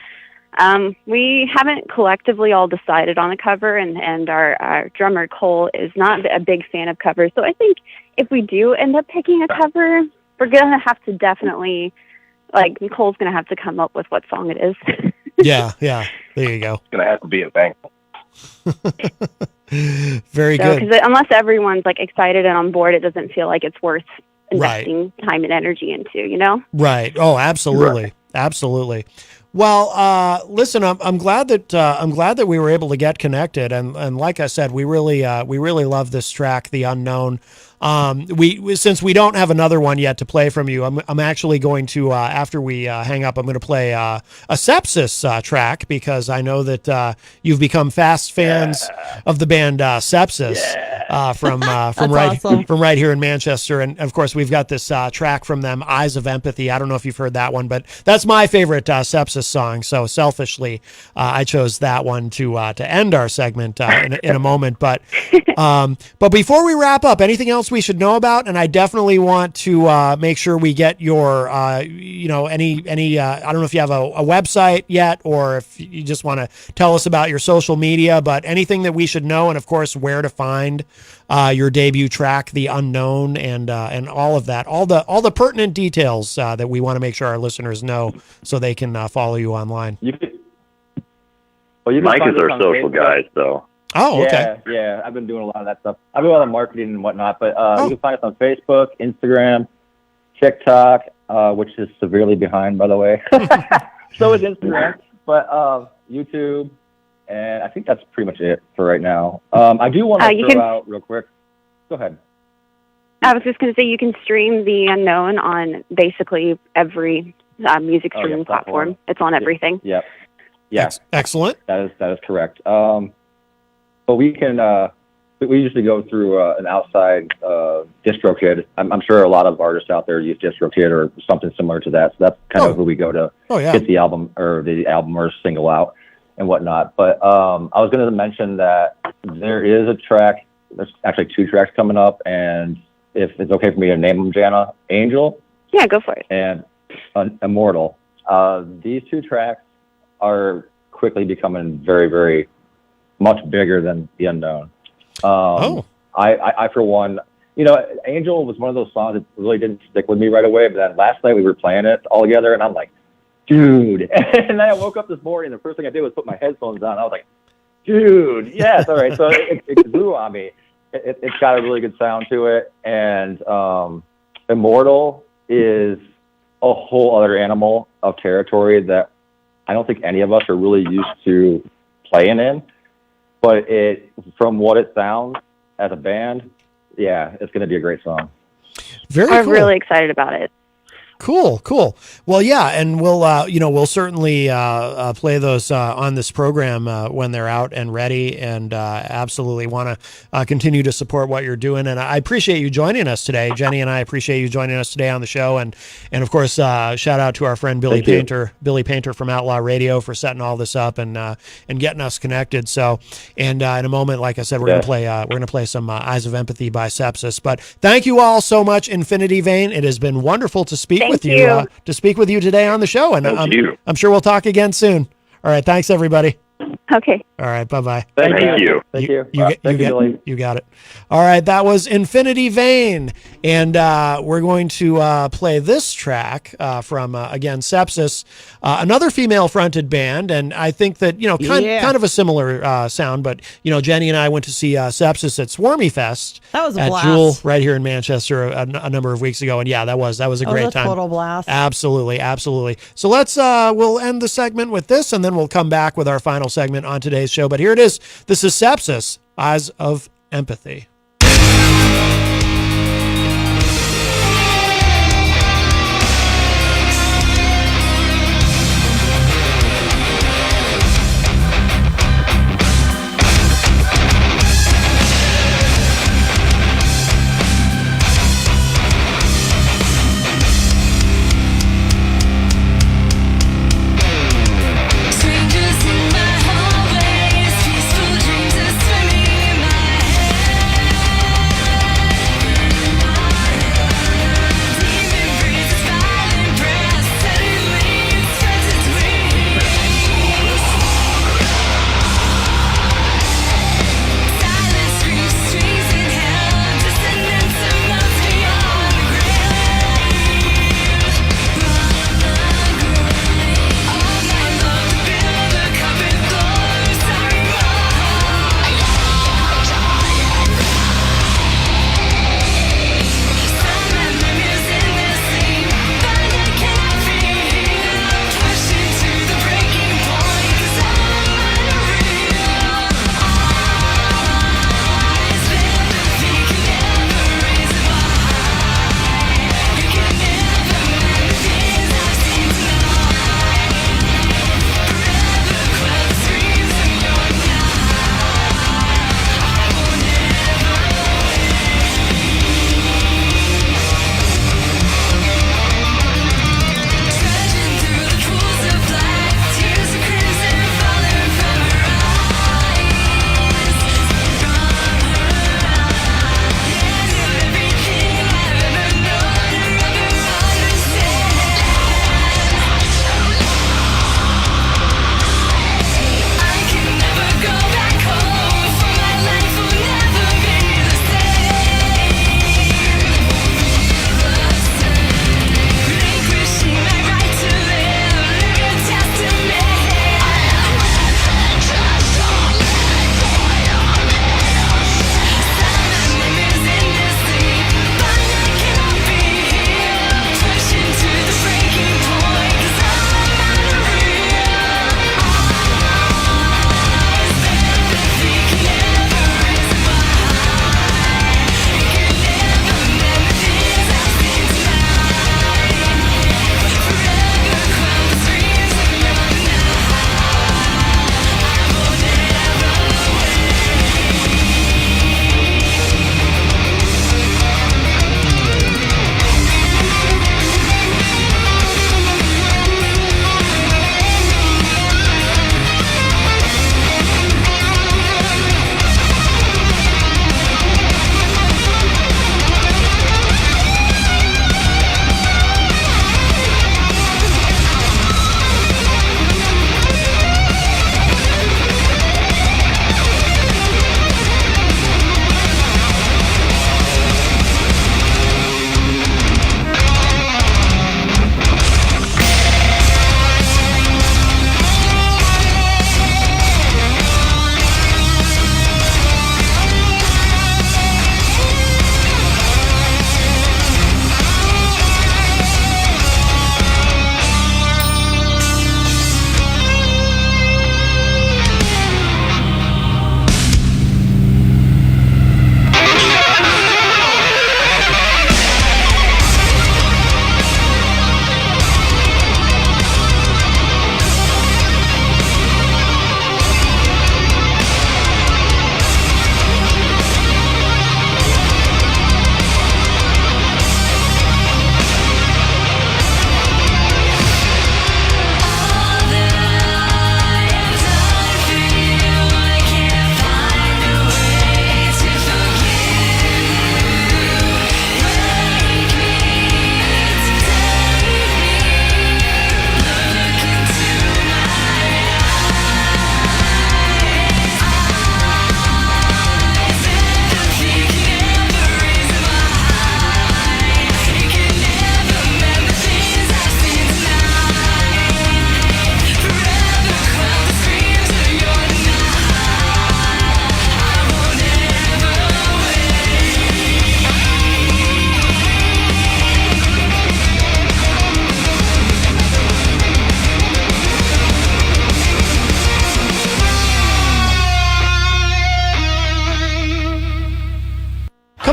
S14: we haven't collectively all decided on a cover, and our drummer Cole is not a big fan of covers. So I think if we do end up picking a cover, we're going to have to definitely, like, Cole's going to have to come up with what song it is.
S6: Yeah. There you go.
S17: It's going to have to be a bang.
S6: Very good.
S14: Because unless everyone's like excited and on board, it doesn't feel like it's worth investing time and energy into, you know?
S6: Right. Oh, absolutely. Right. Absolutely. Well, listen, I'm glad that we were able to get connected, and like I said, we really love this track, The Unknown. Since we don't have another one yet to play from you, I'm actually going to after we hang up, I'm going to play a Sepsis track, because I know that you've become fast fans of the band Sepsis. from right here in Manchester. And of course, we've got this track from them, "Eyes of Empathy." I don't know if you've heard that one, but that's my favorite Sepsis song. So selfishly, I chose that one to end our segment in a moment. But before we wrap up, anything else we should know about? And I definitely want to make sure we get your any I don't know if you have a website yet, or if you just want to tell us about your social media, but anything that we should know, and of course where to find your debut track, "The Unknown," and all of that, all the pertinent details that we want to make sure our listeners know, so they can follow you online.
S16: Mike is our social guy, so.
S6: Oh, okay.
S15: Yeah, I've been doing a lot of that stuff. I've been doing a lot of marketing and whatnot, but you can find us on Facebook, Instagram, TikTok, which is severely behind, by the way. So is Instagram, but YouTube, and I think that's pretty much it for right now. I do want to throw out real quick. Go ahead.
S14: I was just going to say you can stream The Unknown on basically every music streaming platform. It's on everything.
S15: Yep. Yeah.
S6: Excellent.
S15: That is correct. But we can. We usually go through an outside DistroKid. I'm sure a lot of artists out there use DistroKid or something similar to that. So that's kind of who we go to get the album or single out and whatnot. But I was going to mention that there is a track. There's actually 2 tracks coming up, and if it's okay for me to name them, Jana, "Angel."
S14: Yeah, go for it.
S15: And "Immortal." These 2 tracks are quickly becoming very, very much bigger than The Unknown. I for one, "Angel" was one of those songs that really didn't stick with me right away, but then last night we were playing it all together, and I'm like, dude. And then I woke up this morning, and the first thing I did was put my headphones on. I was like, dude, yes, all right. So it grew on me. It's got a really good sound to it, and "Immortal" is a whole other animal of territory that I don't think any of us are really used to playing in. But from what it sounds as a band, yeah, it's going to be a great song.
S14: I'm really excited about it.
S6: Cool. Well, yeah, and we'll certainly play those on this program when they're out and ready, and absolutely want to continue to support what you're doing. And I appreciate you joining us today, Jenny, and I appreciate you joining us today on the show. And of course, shout out to our friend Billy Painter from Outlaw Radio for setting all this up and getting us connected. So, and in a moment, like I said, we're gonna play some "Eyes of Empathy" by Sepsis. But thank you all so much, Infinity Vein. It has been wonderful to speak with you today on the show, and I'm sure we'll talk again soon. All right, thanks everybody.
S14: Okay.
S6: All right, bye-bye.
S15: Thank you.
S6: You got it. All right, that was Infinity Vein, and we're going to play this track from again Sepsis, another female-fronted band, and I think that kind of a similar sound. But Jenny and I went to see Sepsis at Swarmy Fest.
S1: That was a
S6: at
S1: blast.
S6: Jewel right here in Manchester a number of weeks ago, and yeah, that was a great time.
S1: Total blast.
S6: Absolutely. So let's we'll end the segment with this, and then we'll come back with our final segment on today's show. But here it is. This is Sepsis, "Eyes of Empathy."
S8: Strangers in my hallways, peaceful dreams are swimming in my head.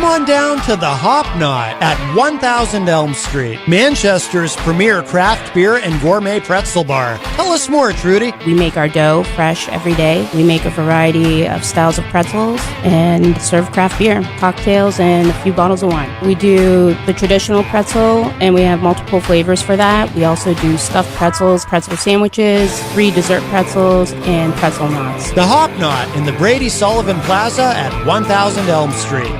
S6: on down to the Hop Knot at 1000 Elm Street, Manchester's premier craft beer and gourmet pretzel bar. Tell us more, Trudy.
S7: We make our dough fresh every day. We make a variety of styles of pretzels and serve craft beer, cocktails, and a few bottles of wine. We do the traditional pretzel, and we have multiple flavors for that. We also do stuffed pretzels, pretzel sandwiches, 3 dessert pretzels, and pretzel knots.
S6: The Hop Knot in the Brady Sullivan Plaza at 1000 Elm Street.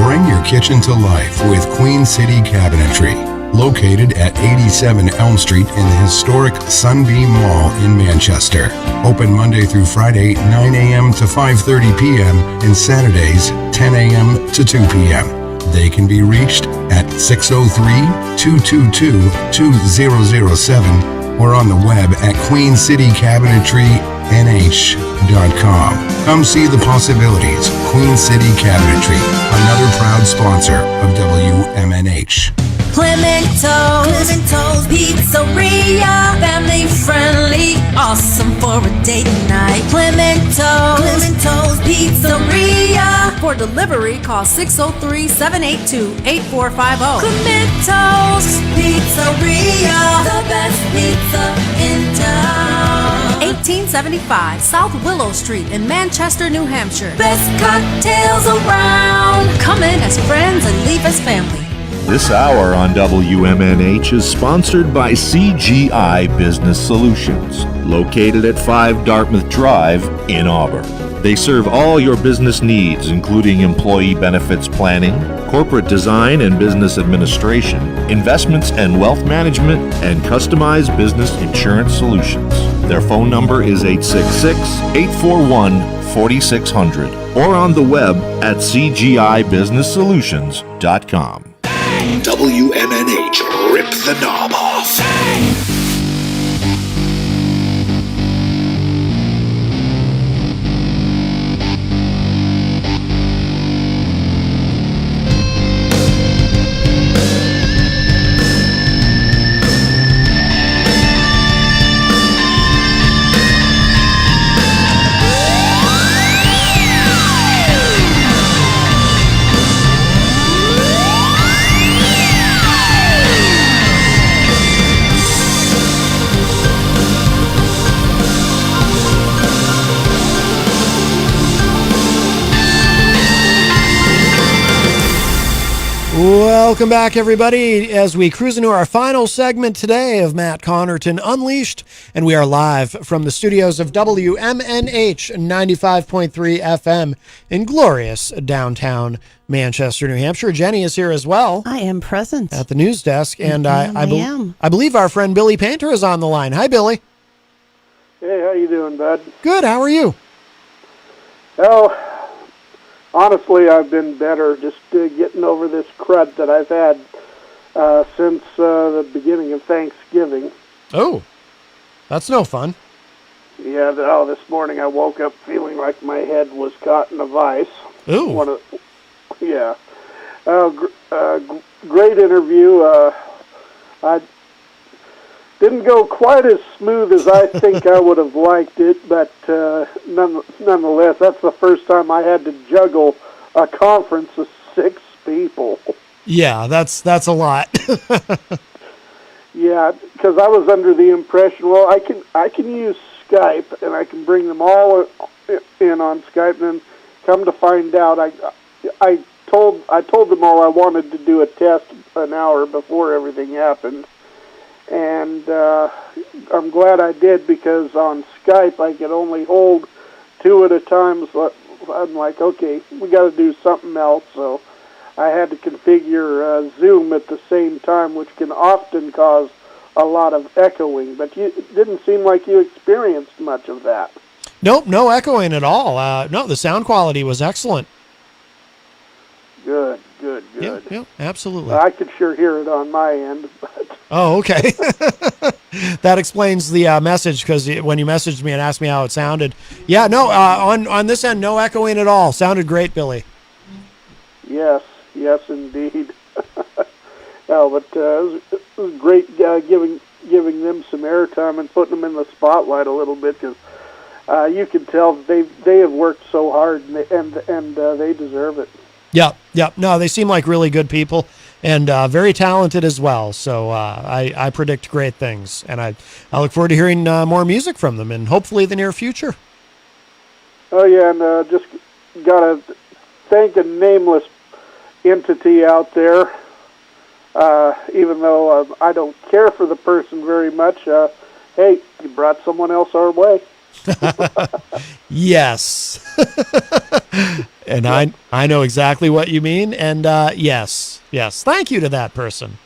S5: Bring your kitchen to life with Queen City Cabinetry, located at 87 Elm Street in the historic Sunbeam Mall in Manchester. Open Monday through Friday, 9 a.m. to 5:30 p.m. and Saturdays, 10 a.m. to 2 p.m. They can be reached at 603-222-2007 or on the web at queencitycabinetrynh.com. Come see the possibilities. Queen City Cabinetry, another proud sponsor of WMNH.
S9: Clemento's Pizzeria, family friendly, awesome for a date night. Clemento's Pizzeria. For delivery, call 603-782-8450. Clemento's Pizzeria, the best pizza in town. 1875 South Willow Street in Manchester, New Hampshire. Best cocktails around. Come in as friends and leave as family.
S4: This hour on WMNH is sponsored by CGI Business Solutions, located at 5 Dartmouth Drive in Auburn. They serve all your business needs, including employee benefits planning, corporate design and business administration, investments and wealth management, and customized business insurance solutions. Their phone number is 866-841-4600 or on the web at cgibusinesssolutions.com.
S10: WMNH, rip the knob off.
S6: Welcome back, everybody, as we cruise into our final segment today of Matt Connerton Unleashed, and we are live from the studios of WMNH 95.3 FM in glorious downtown Manchester, New Hampshire. Jenny is here as well.
S1: I am present
S6: at the news desk, and
S1: I
S6: I believe our friend Billy Painter is on the line. Hi, Billy.
S18: Hey, how you doing, bud?
S6: Good. How are you?
S18: Oh, honestly, I've been better just getting over this crud that I've had since the beginning of Thanksgiving.
S6: Oh, that's no fun.
S18: Yeah, this morning I woke up feeling like my head was caught in a vice.
S6: Ooh.
S18: Yeah. Great interview. I didn't go quite as smooth as I think I would have liked it, but nonetheless, that's the first time I had to juggle a conference of 6 people.
S6: Yeah, that's a lot.
S18: Yeah, because I was under the impression, well, I can use Skype and I can bring them all in on Skype, and then come to find out, I told them all I wanted to do a test an hour before everything happened. And I'm glad I did, because on Skype I could only hold 2 at a time. So I'm like, okay, we got to do something else. So I had to configure Zoom at the same time, which can often cause a lot of echoing. But it didn't seem like you experienced much of that.
S6: Nope, no echoing at all. No, the sound quality was excellent.
S18: Good.
S6: Yeah, absolutely.
S18: I could sure hear it on my end. But
S6: oh, okay. That explains the message, because when you messaged me and asked me how it sounded. Yeah, no, on this end, no echoing at all. Sounded great, Billy.
S18: Yes, indeed. No, but it was great giving them some airtime and putting them in the spotlight a little bit, because you can tell they have worked so hard, and they deserve it.
S6: Yep. No, they seem like really good people and very talented as well. So I predict great things, and I look forward to hearing more music from them, and hopefully the near future.
S18: Oh yeah, and just gotta thank a nameless entity out there. Even though I don't care for the person very much, hey, you brought someone else our way.
S6: Yes. And I know exactly what you mean, and yes. Thank you to that person.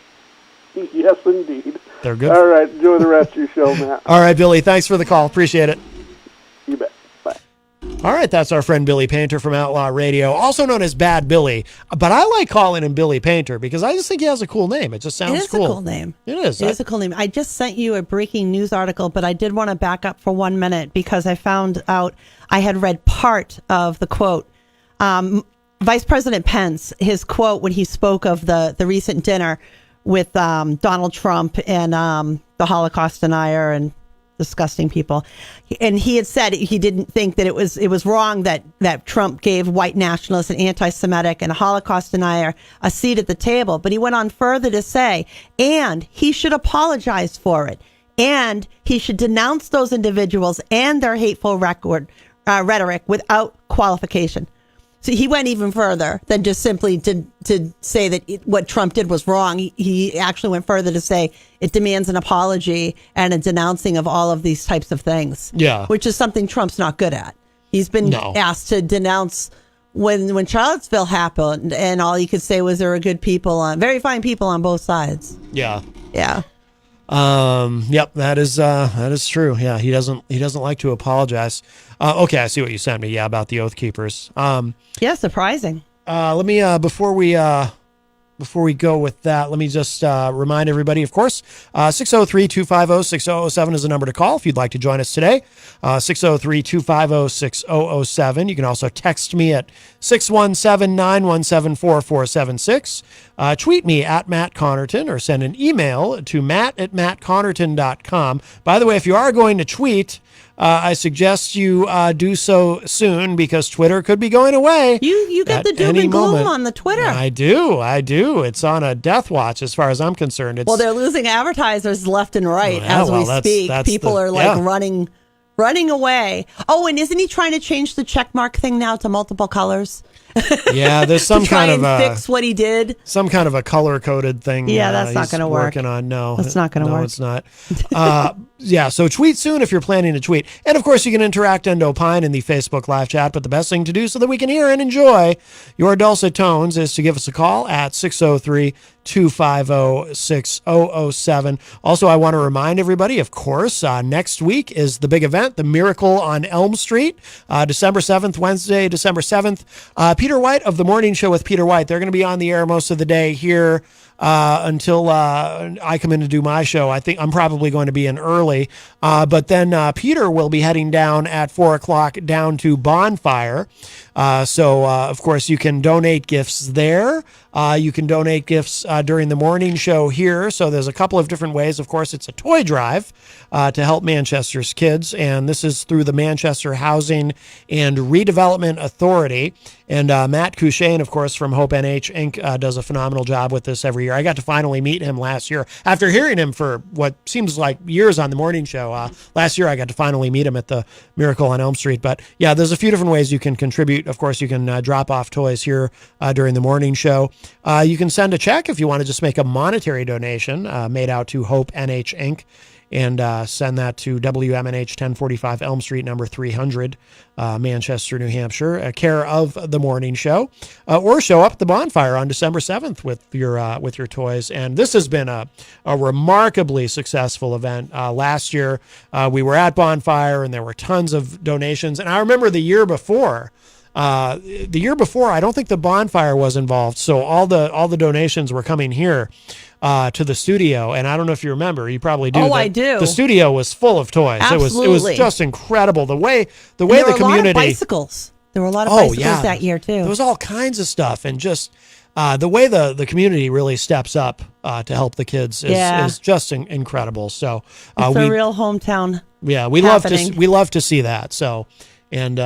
S18: Yes, indeed.
S6: They're good.
S18: All right, enjoy the rest of your show, Matt.
S6: All right, Billy, thanks for the call. Appreciate it.
S18: You bet. Bye.
S6: All right, that's our friend Billy Painter from Outlaw Radio, also known as Bad Billy. But I like calling him Billy Painter because I just think he has a cool name. It just sounds
S1: It is
S6: cool.
S1: a cool name.
S6: It is.
S1: It is a cool name. I just sent you a breaking news article, but I did want to back up for 1 minute because I found out I had read part of the quote. Vice President Pence, his quote when he spoke of the recent dinner with Donald Trump and the Holocaust denier and disgusting people, and he had said he didn't think that it was wrong that Trump gave white nationalists, and anti-Semitic, and a Holocaust denier a seat at the table. But he went on further to say, and he should apologize for it, and he should denounce those individuals and their hateful rhetoric without qualification. So he went even further than just simply to say that what Trump did was wrong. He actually went further to say it demands an apology and a denouncing of all of these types of things.
S6: Yeah.
S1: Which is something Trump's not good at. He's been asked to denounce when Charlottesville happened, and all he could say was there were good people very fine people on both sides.
S6: Yeah.
S1: Yeah.
S6: Yep, that is true. Yeah, he doesn't like to apologize. Okay, I see what you sent me. Yeah, about the Oath Keepers.
S1: Yeah, surprising.
S6: Let me before we go with that, let me just remind everybody, of course, 603-250-6007 is the number to call if you'd like to join us today. 603-250-6007. You can also text me at 617-917-4476. Tweet me at Matt Connerton or send an email to matt@mattconnerton.com. By the way, if you are going to tweet, I suggest you do so soon because Twitter could be going away.
S1: You got the doom and gloom on the Twitter.
S6: I do. It's on a death watch as far as I'm concerned.
S1: Well, they're losing advertisers left and right as we speak. People are running away. Oh, and isn't he trying to change the check mark thing now to multiple colors?
S6: Yeah, there's some kind of
S1: fix what he did.
S6: Some kind of a color coded thing.
S1: Yeah, that's not going to work.
S6: Working on
S1: that's not going to work.
S6: No, it's not. Yeah, so tweet soon if you're planning to tweet, and of course you can interact and opine in the Facebook live chat. But the best thing to do so that we can hear and enjoy your dulcet tones is to give us a call at 603-250-6007. Also, I want to remind everybody, of course, next week is the big event, the Miracle on Elm Street, December 7th, Wednesday, December 7th. Peter White of The Morning Show with Peter White. They're going to be on the air most of the day here until I come in to do my show. I think I'm probably going to be in early. But then Peter will be heading down at 4 o'clock down to Bonfire. So, of course, you can donate gifts there. You can donate gifts during the morning show here. So there's a couple of different ways. Of course, it's a toy drive to help Manchester's kids. And this is through the Manchester Housing and Redevelopment Authority. And Matt Couchane, of course, from Hope NH Inc. Does a phenomenal job with this every year. I got to finally meet him last year. After hearing him for what seems like years on the morning show, last year I got to finally meet him at the Miracle on Elm Street. But yeah, there's a few different ways you can contribute. Of course, you can drop off toys here during the morning show. You can send a check if you want to just make a monetary donation made out to Hope NH Inc. And send that to WMNH 1045 Elm Street, number 300, Manchester, New Hampshire, care of the morning show, or show up at the Bonfire on December 7th with your toys. And this has been a remarkably successful event. Last year, we were at Bonfire and there were tons of donations. And I remember the year before, I don't think the Bonfire was involved. So all the donations were coming here to the studio, and I don't know if you remember. You probably do.
S1: Oh, I do.
S6: The studio was full of toys.
S1: Absolutely.
S6: It was just incredible. The way
S1: there
S6: the
S1: were
S6: community.
S1: A lot of bicycles. There were a lot of bicycles that year too.
S6: There was all kinds of stuff, and just the way the community really steps up to help the kids is just incredible. So
S1: it's a real hometown.
S6: Yeah, we love to see that. So, and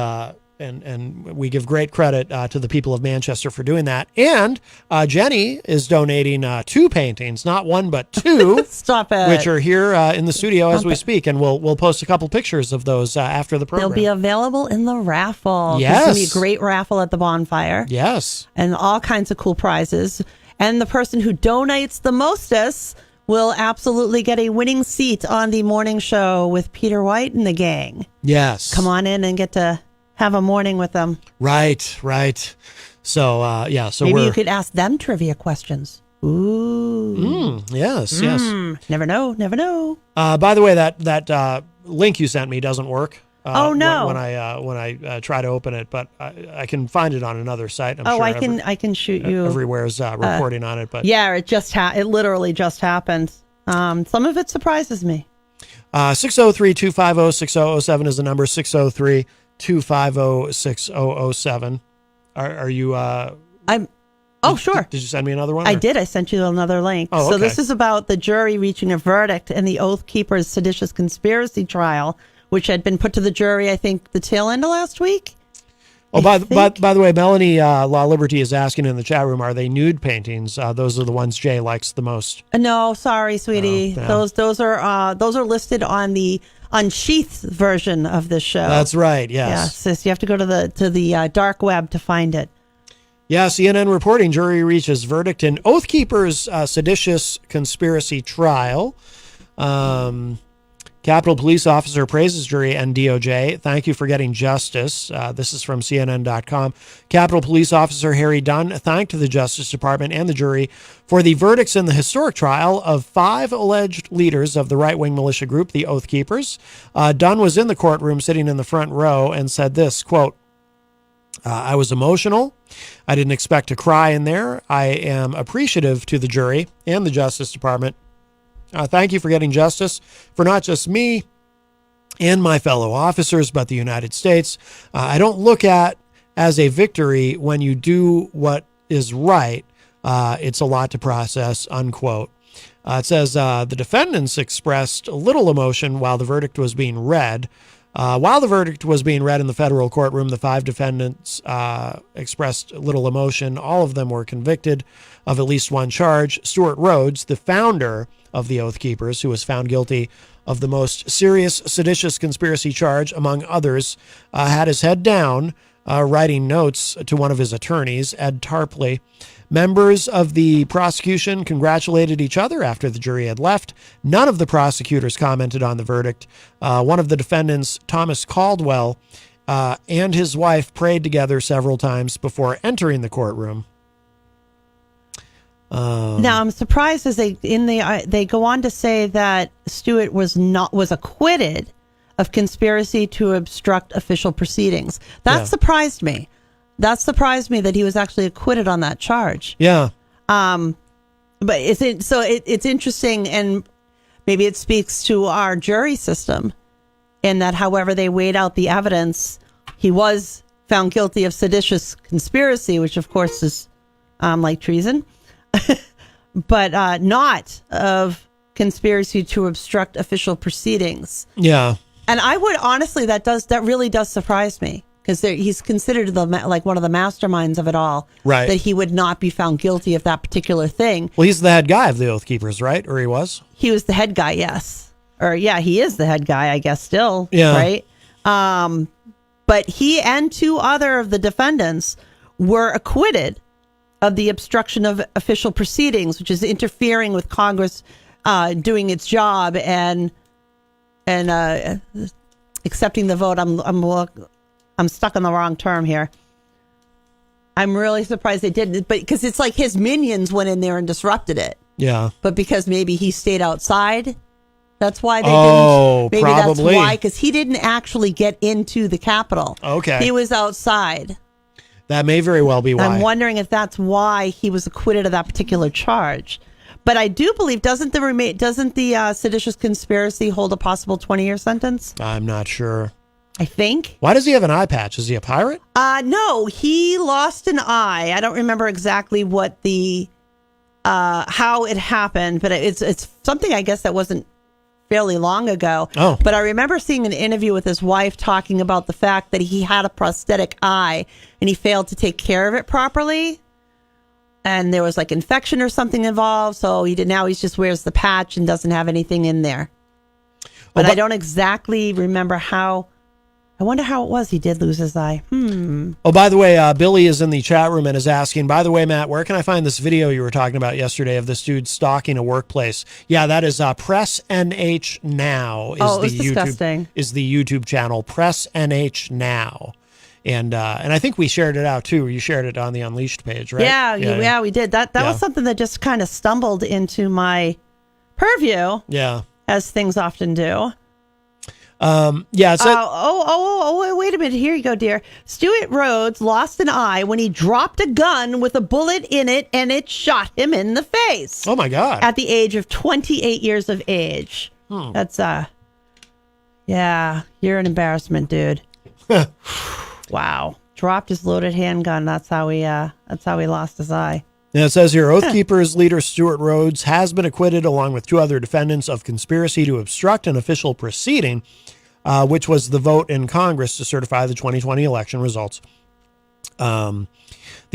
S6: And we give great credit to the people of Manchester for doing that. And Jenny is donating 2 paintings, not 1 but 2.
S1: Stop it.
S6: Which are here in the studio as we speak, and we'll post a couple pictures of those after the program.
S1: They'll be available in the raffle.
S6: Yes.
S1: It's going to be a great raffle at the bonfire.
S6: Yes.
S1: And all kinds of cool prizes. And the person who donates the mostest will absolutely get a winning seat on the morning show with Peter White and the gang.
S6: Yes.
S1: Come on in and get to have a morning with them.
S6: Right. So, so
S1: maybe you could ask them trivia questions. Ooh.
S6: Yes.
S1: Never know.
S6: By the way, that link you sent me doesn't work.
S1: Oh no!
S6: When I try to open it, but I can find it on another site. I'm sure
S1: I can shoot you.
S6: Everywhere's reporting on it, but
S1: yeah, it literally just happened. Some of it surprises me.
S6: 603-250-6007 is the number. 603-250-6007. Are you?
S1: I'm. Oh, sure.
S6: Did you send me another one?
S1: I did. I sent you another link.
S6: Oh, okay.
S1: So this is about the jury reaching a verdict in the Oath Keepers seditious conspiracy trial, which had been put to the jury, I think, the tail end of last week.
S6: Oh, by the way, Melanie Law Liberty is asking in the chat room, are they nude paintings? Those are the ones Jay likes the most.
S1: No, sorry, sweetie.
S6: Oh, yeah.
S1: Those are listed on the unsheathed version of this show.
S6: That's right. Yes.
S1: Yeah, sis, you have to go to the dark web to find it.
S6: Yeah, CNN reporting jury reaches verdict in Oath Keepers seditious conspiracy trial. Capitol Police officer praises jury and DOJ. Thank you for getting justice. This is from CNN.com. Capitol Police officer Harry Dunn thanked the Justice Department and the jury for the verdicts in the historic trial of 5 alleged leaders of the right-wing militia group, the Oath Keepers. Dunn was in the courtroom sitting in the front row and said this, quote, I was emotional. I didn't expect to cry in there. I am appreciative to the jury and the Justice Department. Thank you for getting justice for not just me and my fellow officers, but the United States. I don't look at as a victory when you do what is right. It's a lot to process, unquote. It says the defendants expressed little emotion while the verdict was being read. While the verdict was being read in the federal courtroom, the 5 defendants expressed little emotion. All of them were convicted of at least one charge. Stuart Rhodes, the founder of the Oath Keepers, who was found guilty of the most serious seditious conspiracy charge, among others, had his head down, writing notes to one of his attorneys, Ed Tarpley. Members of the prosecution congratulated each other after the jury had left. None of the prosecutors commented on the verdict. One of the defendants, Thomas Caldwell, and his wife prayed together several times before entering the courtroom.
S1: Now I'm surprised as they go on to say that Stewart was acquitted of conspiracy to obstruct official proceedings. That surprised me. That surprised me that he was actually acquitted on that charge.
S6: Yeah.
S1: But it's interesting, and maybe it speaks to our jury system in that, however they weighed out the evidence, he was found guilty of seditious conspiracy, which of course is like treason, but not of conspiracy to obstruct official proceedings.
S6: Yeah.
S1: And I would honestly, that really does surprise me. Because he's considered like one of the masterminds of it all.
S6: Right.
S1: That he would not be found guilty of that particular thing.
S6: Well, he's the head guy of the Oath Keepers, right? Or he was?
S1: He was the head guy, yes. Or yeah, he is the head guy, I guess, still.
S6: Yeah.
S1: Right? But he and 2 other of the defendants were acquitted of the obstruction of official proceedings, which is interfering with Congress doing its job and accepting the vote. I'm stuck on the wrong term here. I'm really surprised they didn't, but because it's like his minions went in there and disrupted it.
S6: Yeah.
S1: But because maybe he stayed outside, that's why they
S6: didn't.
S1: Maybe
S6: probably.
S1: That's why, because he didn't actually get into the Capitol.
S6: Okay.
S1: He was outside.
S6: That may very well be why.
S1: I'm wondering if that's why he was acquitted of that particular charge. But I do believe, doesn't the seditious conspiracy hold a possible 20-year sentence?
S6: I'm not sure.
S1: I think.
S6: Why does he have an eye patch? Is he a pirate?
S1: No, he lost an eye. I don't remember exactly what the how it happened, but it's something I guess that wasn't fairly long ago.
S6: Oh.
S1: But I remember seeing an interview with his wife talking about the fact that he had a prosthetic eye and he failed to take care of it properly. And there was like infection or something involved. So now he just wears the patch and doesn't have anything in there. But I don't exactly remember how. I wonder how it was he did lose his eye.
S6: Oh, by the way, Billy is in the chat room and is asking, by the way, Matt, where can I find this video you were talking about yesterday of this dude stalking a workplace? Yeah, that is Press NH Now.
S1: It was disgusting.
S6: Is the YouTube channel, Press NH Now. And I think we shared it out too. You shared it on the Unleashed page, right?
S1: Yeah, we did. That was something that just kind of stumbled into my purview.
S6: Yeah.
S1: As things often do.
S6: Wait
S1: a minute. Here you go, dear. Stuart Rhodes lost an eye when he dropped a gun with a bullet in it and it shot him in the face.
S6: Oh my God.
S1: At the age of 28 years of age. That's you're an embarrassment, dude. Wow. Dropped his loaded handgun. That's how he lost his eye.
S6: Now it says here, Oath Keepers leader Stuart Rhodes has been acquitted along with 2 other defendants of conspiracy to obstruct an official proceeding, which was the vote in Congress to certify the 2020 election results. The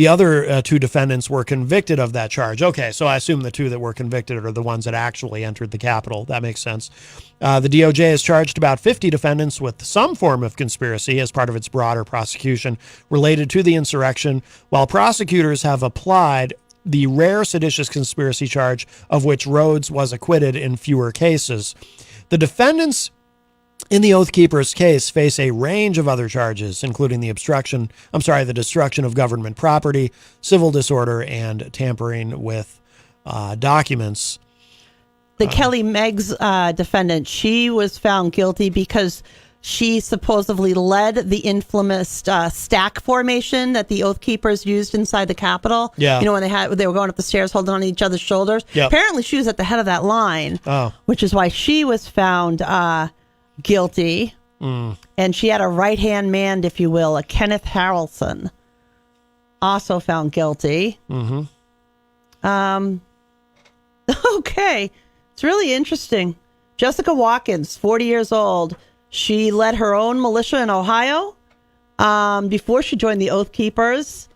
S6: other 2 defendants were convicted of that charge. Okay, so I assume the 2 that were convicted are the ones that actually entered the Capitol. That makes sense. The DOJ has charged about 50 defendants with some form of conspiracy as part of its broader prosecution related to the insurrection, while prosecutors have applied the rare seditious conspiracy charge of which Rhodes was acquitted in fewer cases. The defendants in the Oath Keepers case face a range of other charges, including the destruction of government property, civil disorder, and tampering with documents.
S1: The Kelly Meggs defendant, she was found guilty because she supposedly led the infamous stack formation that the Oath Keepers used inside the Capitol.
S6: Yeah.
S1: You know, when they were going up the stairs holding on each other's shoulders.
S6: Yep.
S1: Apparently she was at the head of that line, which is why she was found guilty. And she had a right-hand man, if you will, a Kenneth Harrelson, also found guilty. Okay. It's really interesting. Jessica Watkins, 40 years old. She led her own militia in Ohio before she joined the Oath Keepers.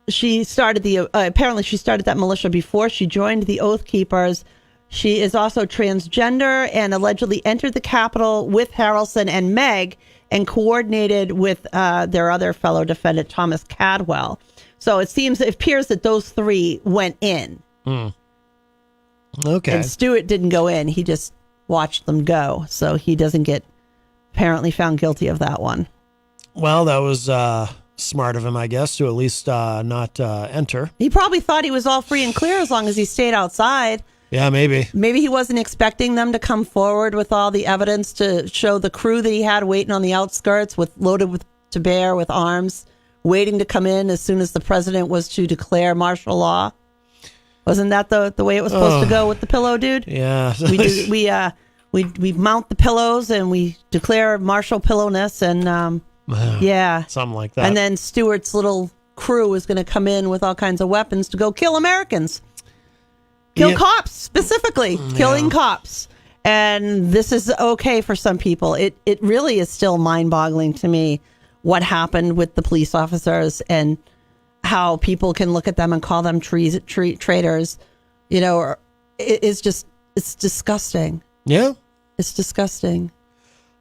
S1: She started apparently she started that militia before she joined the Oath Keepers. She is also transgender and allegedly entered the Capitol with Harrelson and Meg and coordinated with their other fellow defendant, Thomas Cadwell. So it appears that those 3 went in.
S6: Okay.
S1: And Stuart didn't go in. He just watched them go. So he doesn't get apparently found guilty of that one.
S6: Well, that was smart of him, I guess, to at least not enter.
S1: He probably thought he was all free and clear as long as he stayed outside.
S6: Yeah, maybe.
S1: Maybe he wasn't expecting them to come forward with all the evidence to show the crew that he had waiting on the outskirts loaded to bear with arms, waiting to come in as soon as the president was to declare martial law. Wasn't that the way it was supposed to go with the pillow dude?
S6: Yeah.
S1: We mount the pillows and we declare martial pillowness and
S6: something like that.
S1: And then Stuart's little crew is going to come in with all kinds of weapons to go kill Americans. Kill cops, specifically. Killing cops. And this is okay for some people. It really is still mind-boggling to me what happened with the police officers and how people can look at them and call them traitors. You know, it's disgusting.
S6: Yeah.
S1: It's disgusting.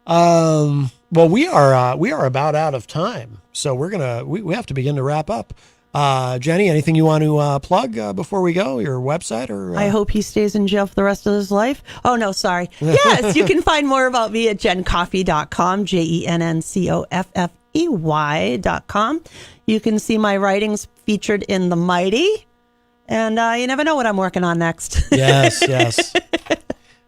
S6: Well, we are about out of time, so we have to begin to wrap up. Jenny, anything you want to plug before we go? Your website or?
S1: I hope he stays in jail for the rest of his life. Oh no, sorry. Yes, you can find more about me at JennCoffey.com, JENNCOFFEY.com. You can see my writings featured in The Mighty, and you never know what I'm working on next.
S6: Yes.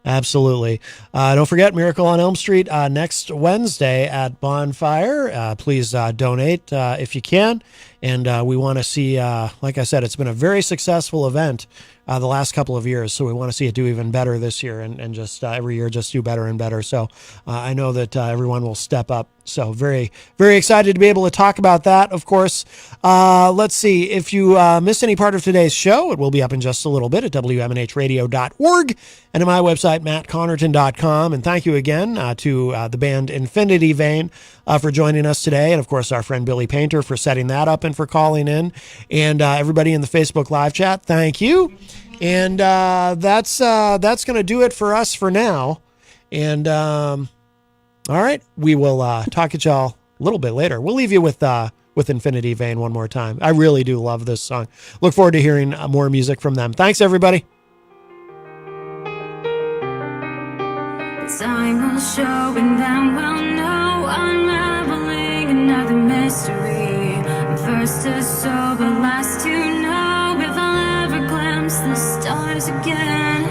S6: Absolutely. Don't forget Miracle on Elm Street next Wednesday at Bonfire. Please donate if you can. And we want to see, like I said, it's been a very successful event the last couple of years. So we want to see it do even better this year and just every year just do better and better. So I know that everyone will step up. So very, very excited to be able to talk about that, of course. Let's see. If you missed any part of today's show, it will be up in just a little bit at WMNHradio.org and at my website, mattconnerton.com. And thank you again to the band Infinity Vein for joining us today. And, of course, our friend Billy Painter for setting that up and for calling in. And everybody in the Facebook live chat, thank you. And that's going to do it for us for now. And all right, we will talk at y'all a little bit later. We'll leave you with Infinity Vein one more time. I really do love this song. Look forward to hearing more music from them. Thanks, everybody.
S13: Time will show and then we'll know, unraveling another mystery. First to sober, last to know, if I'll ever glimpse the stars again.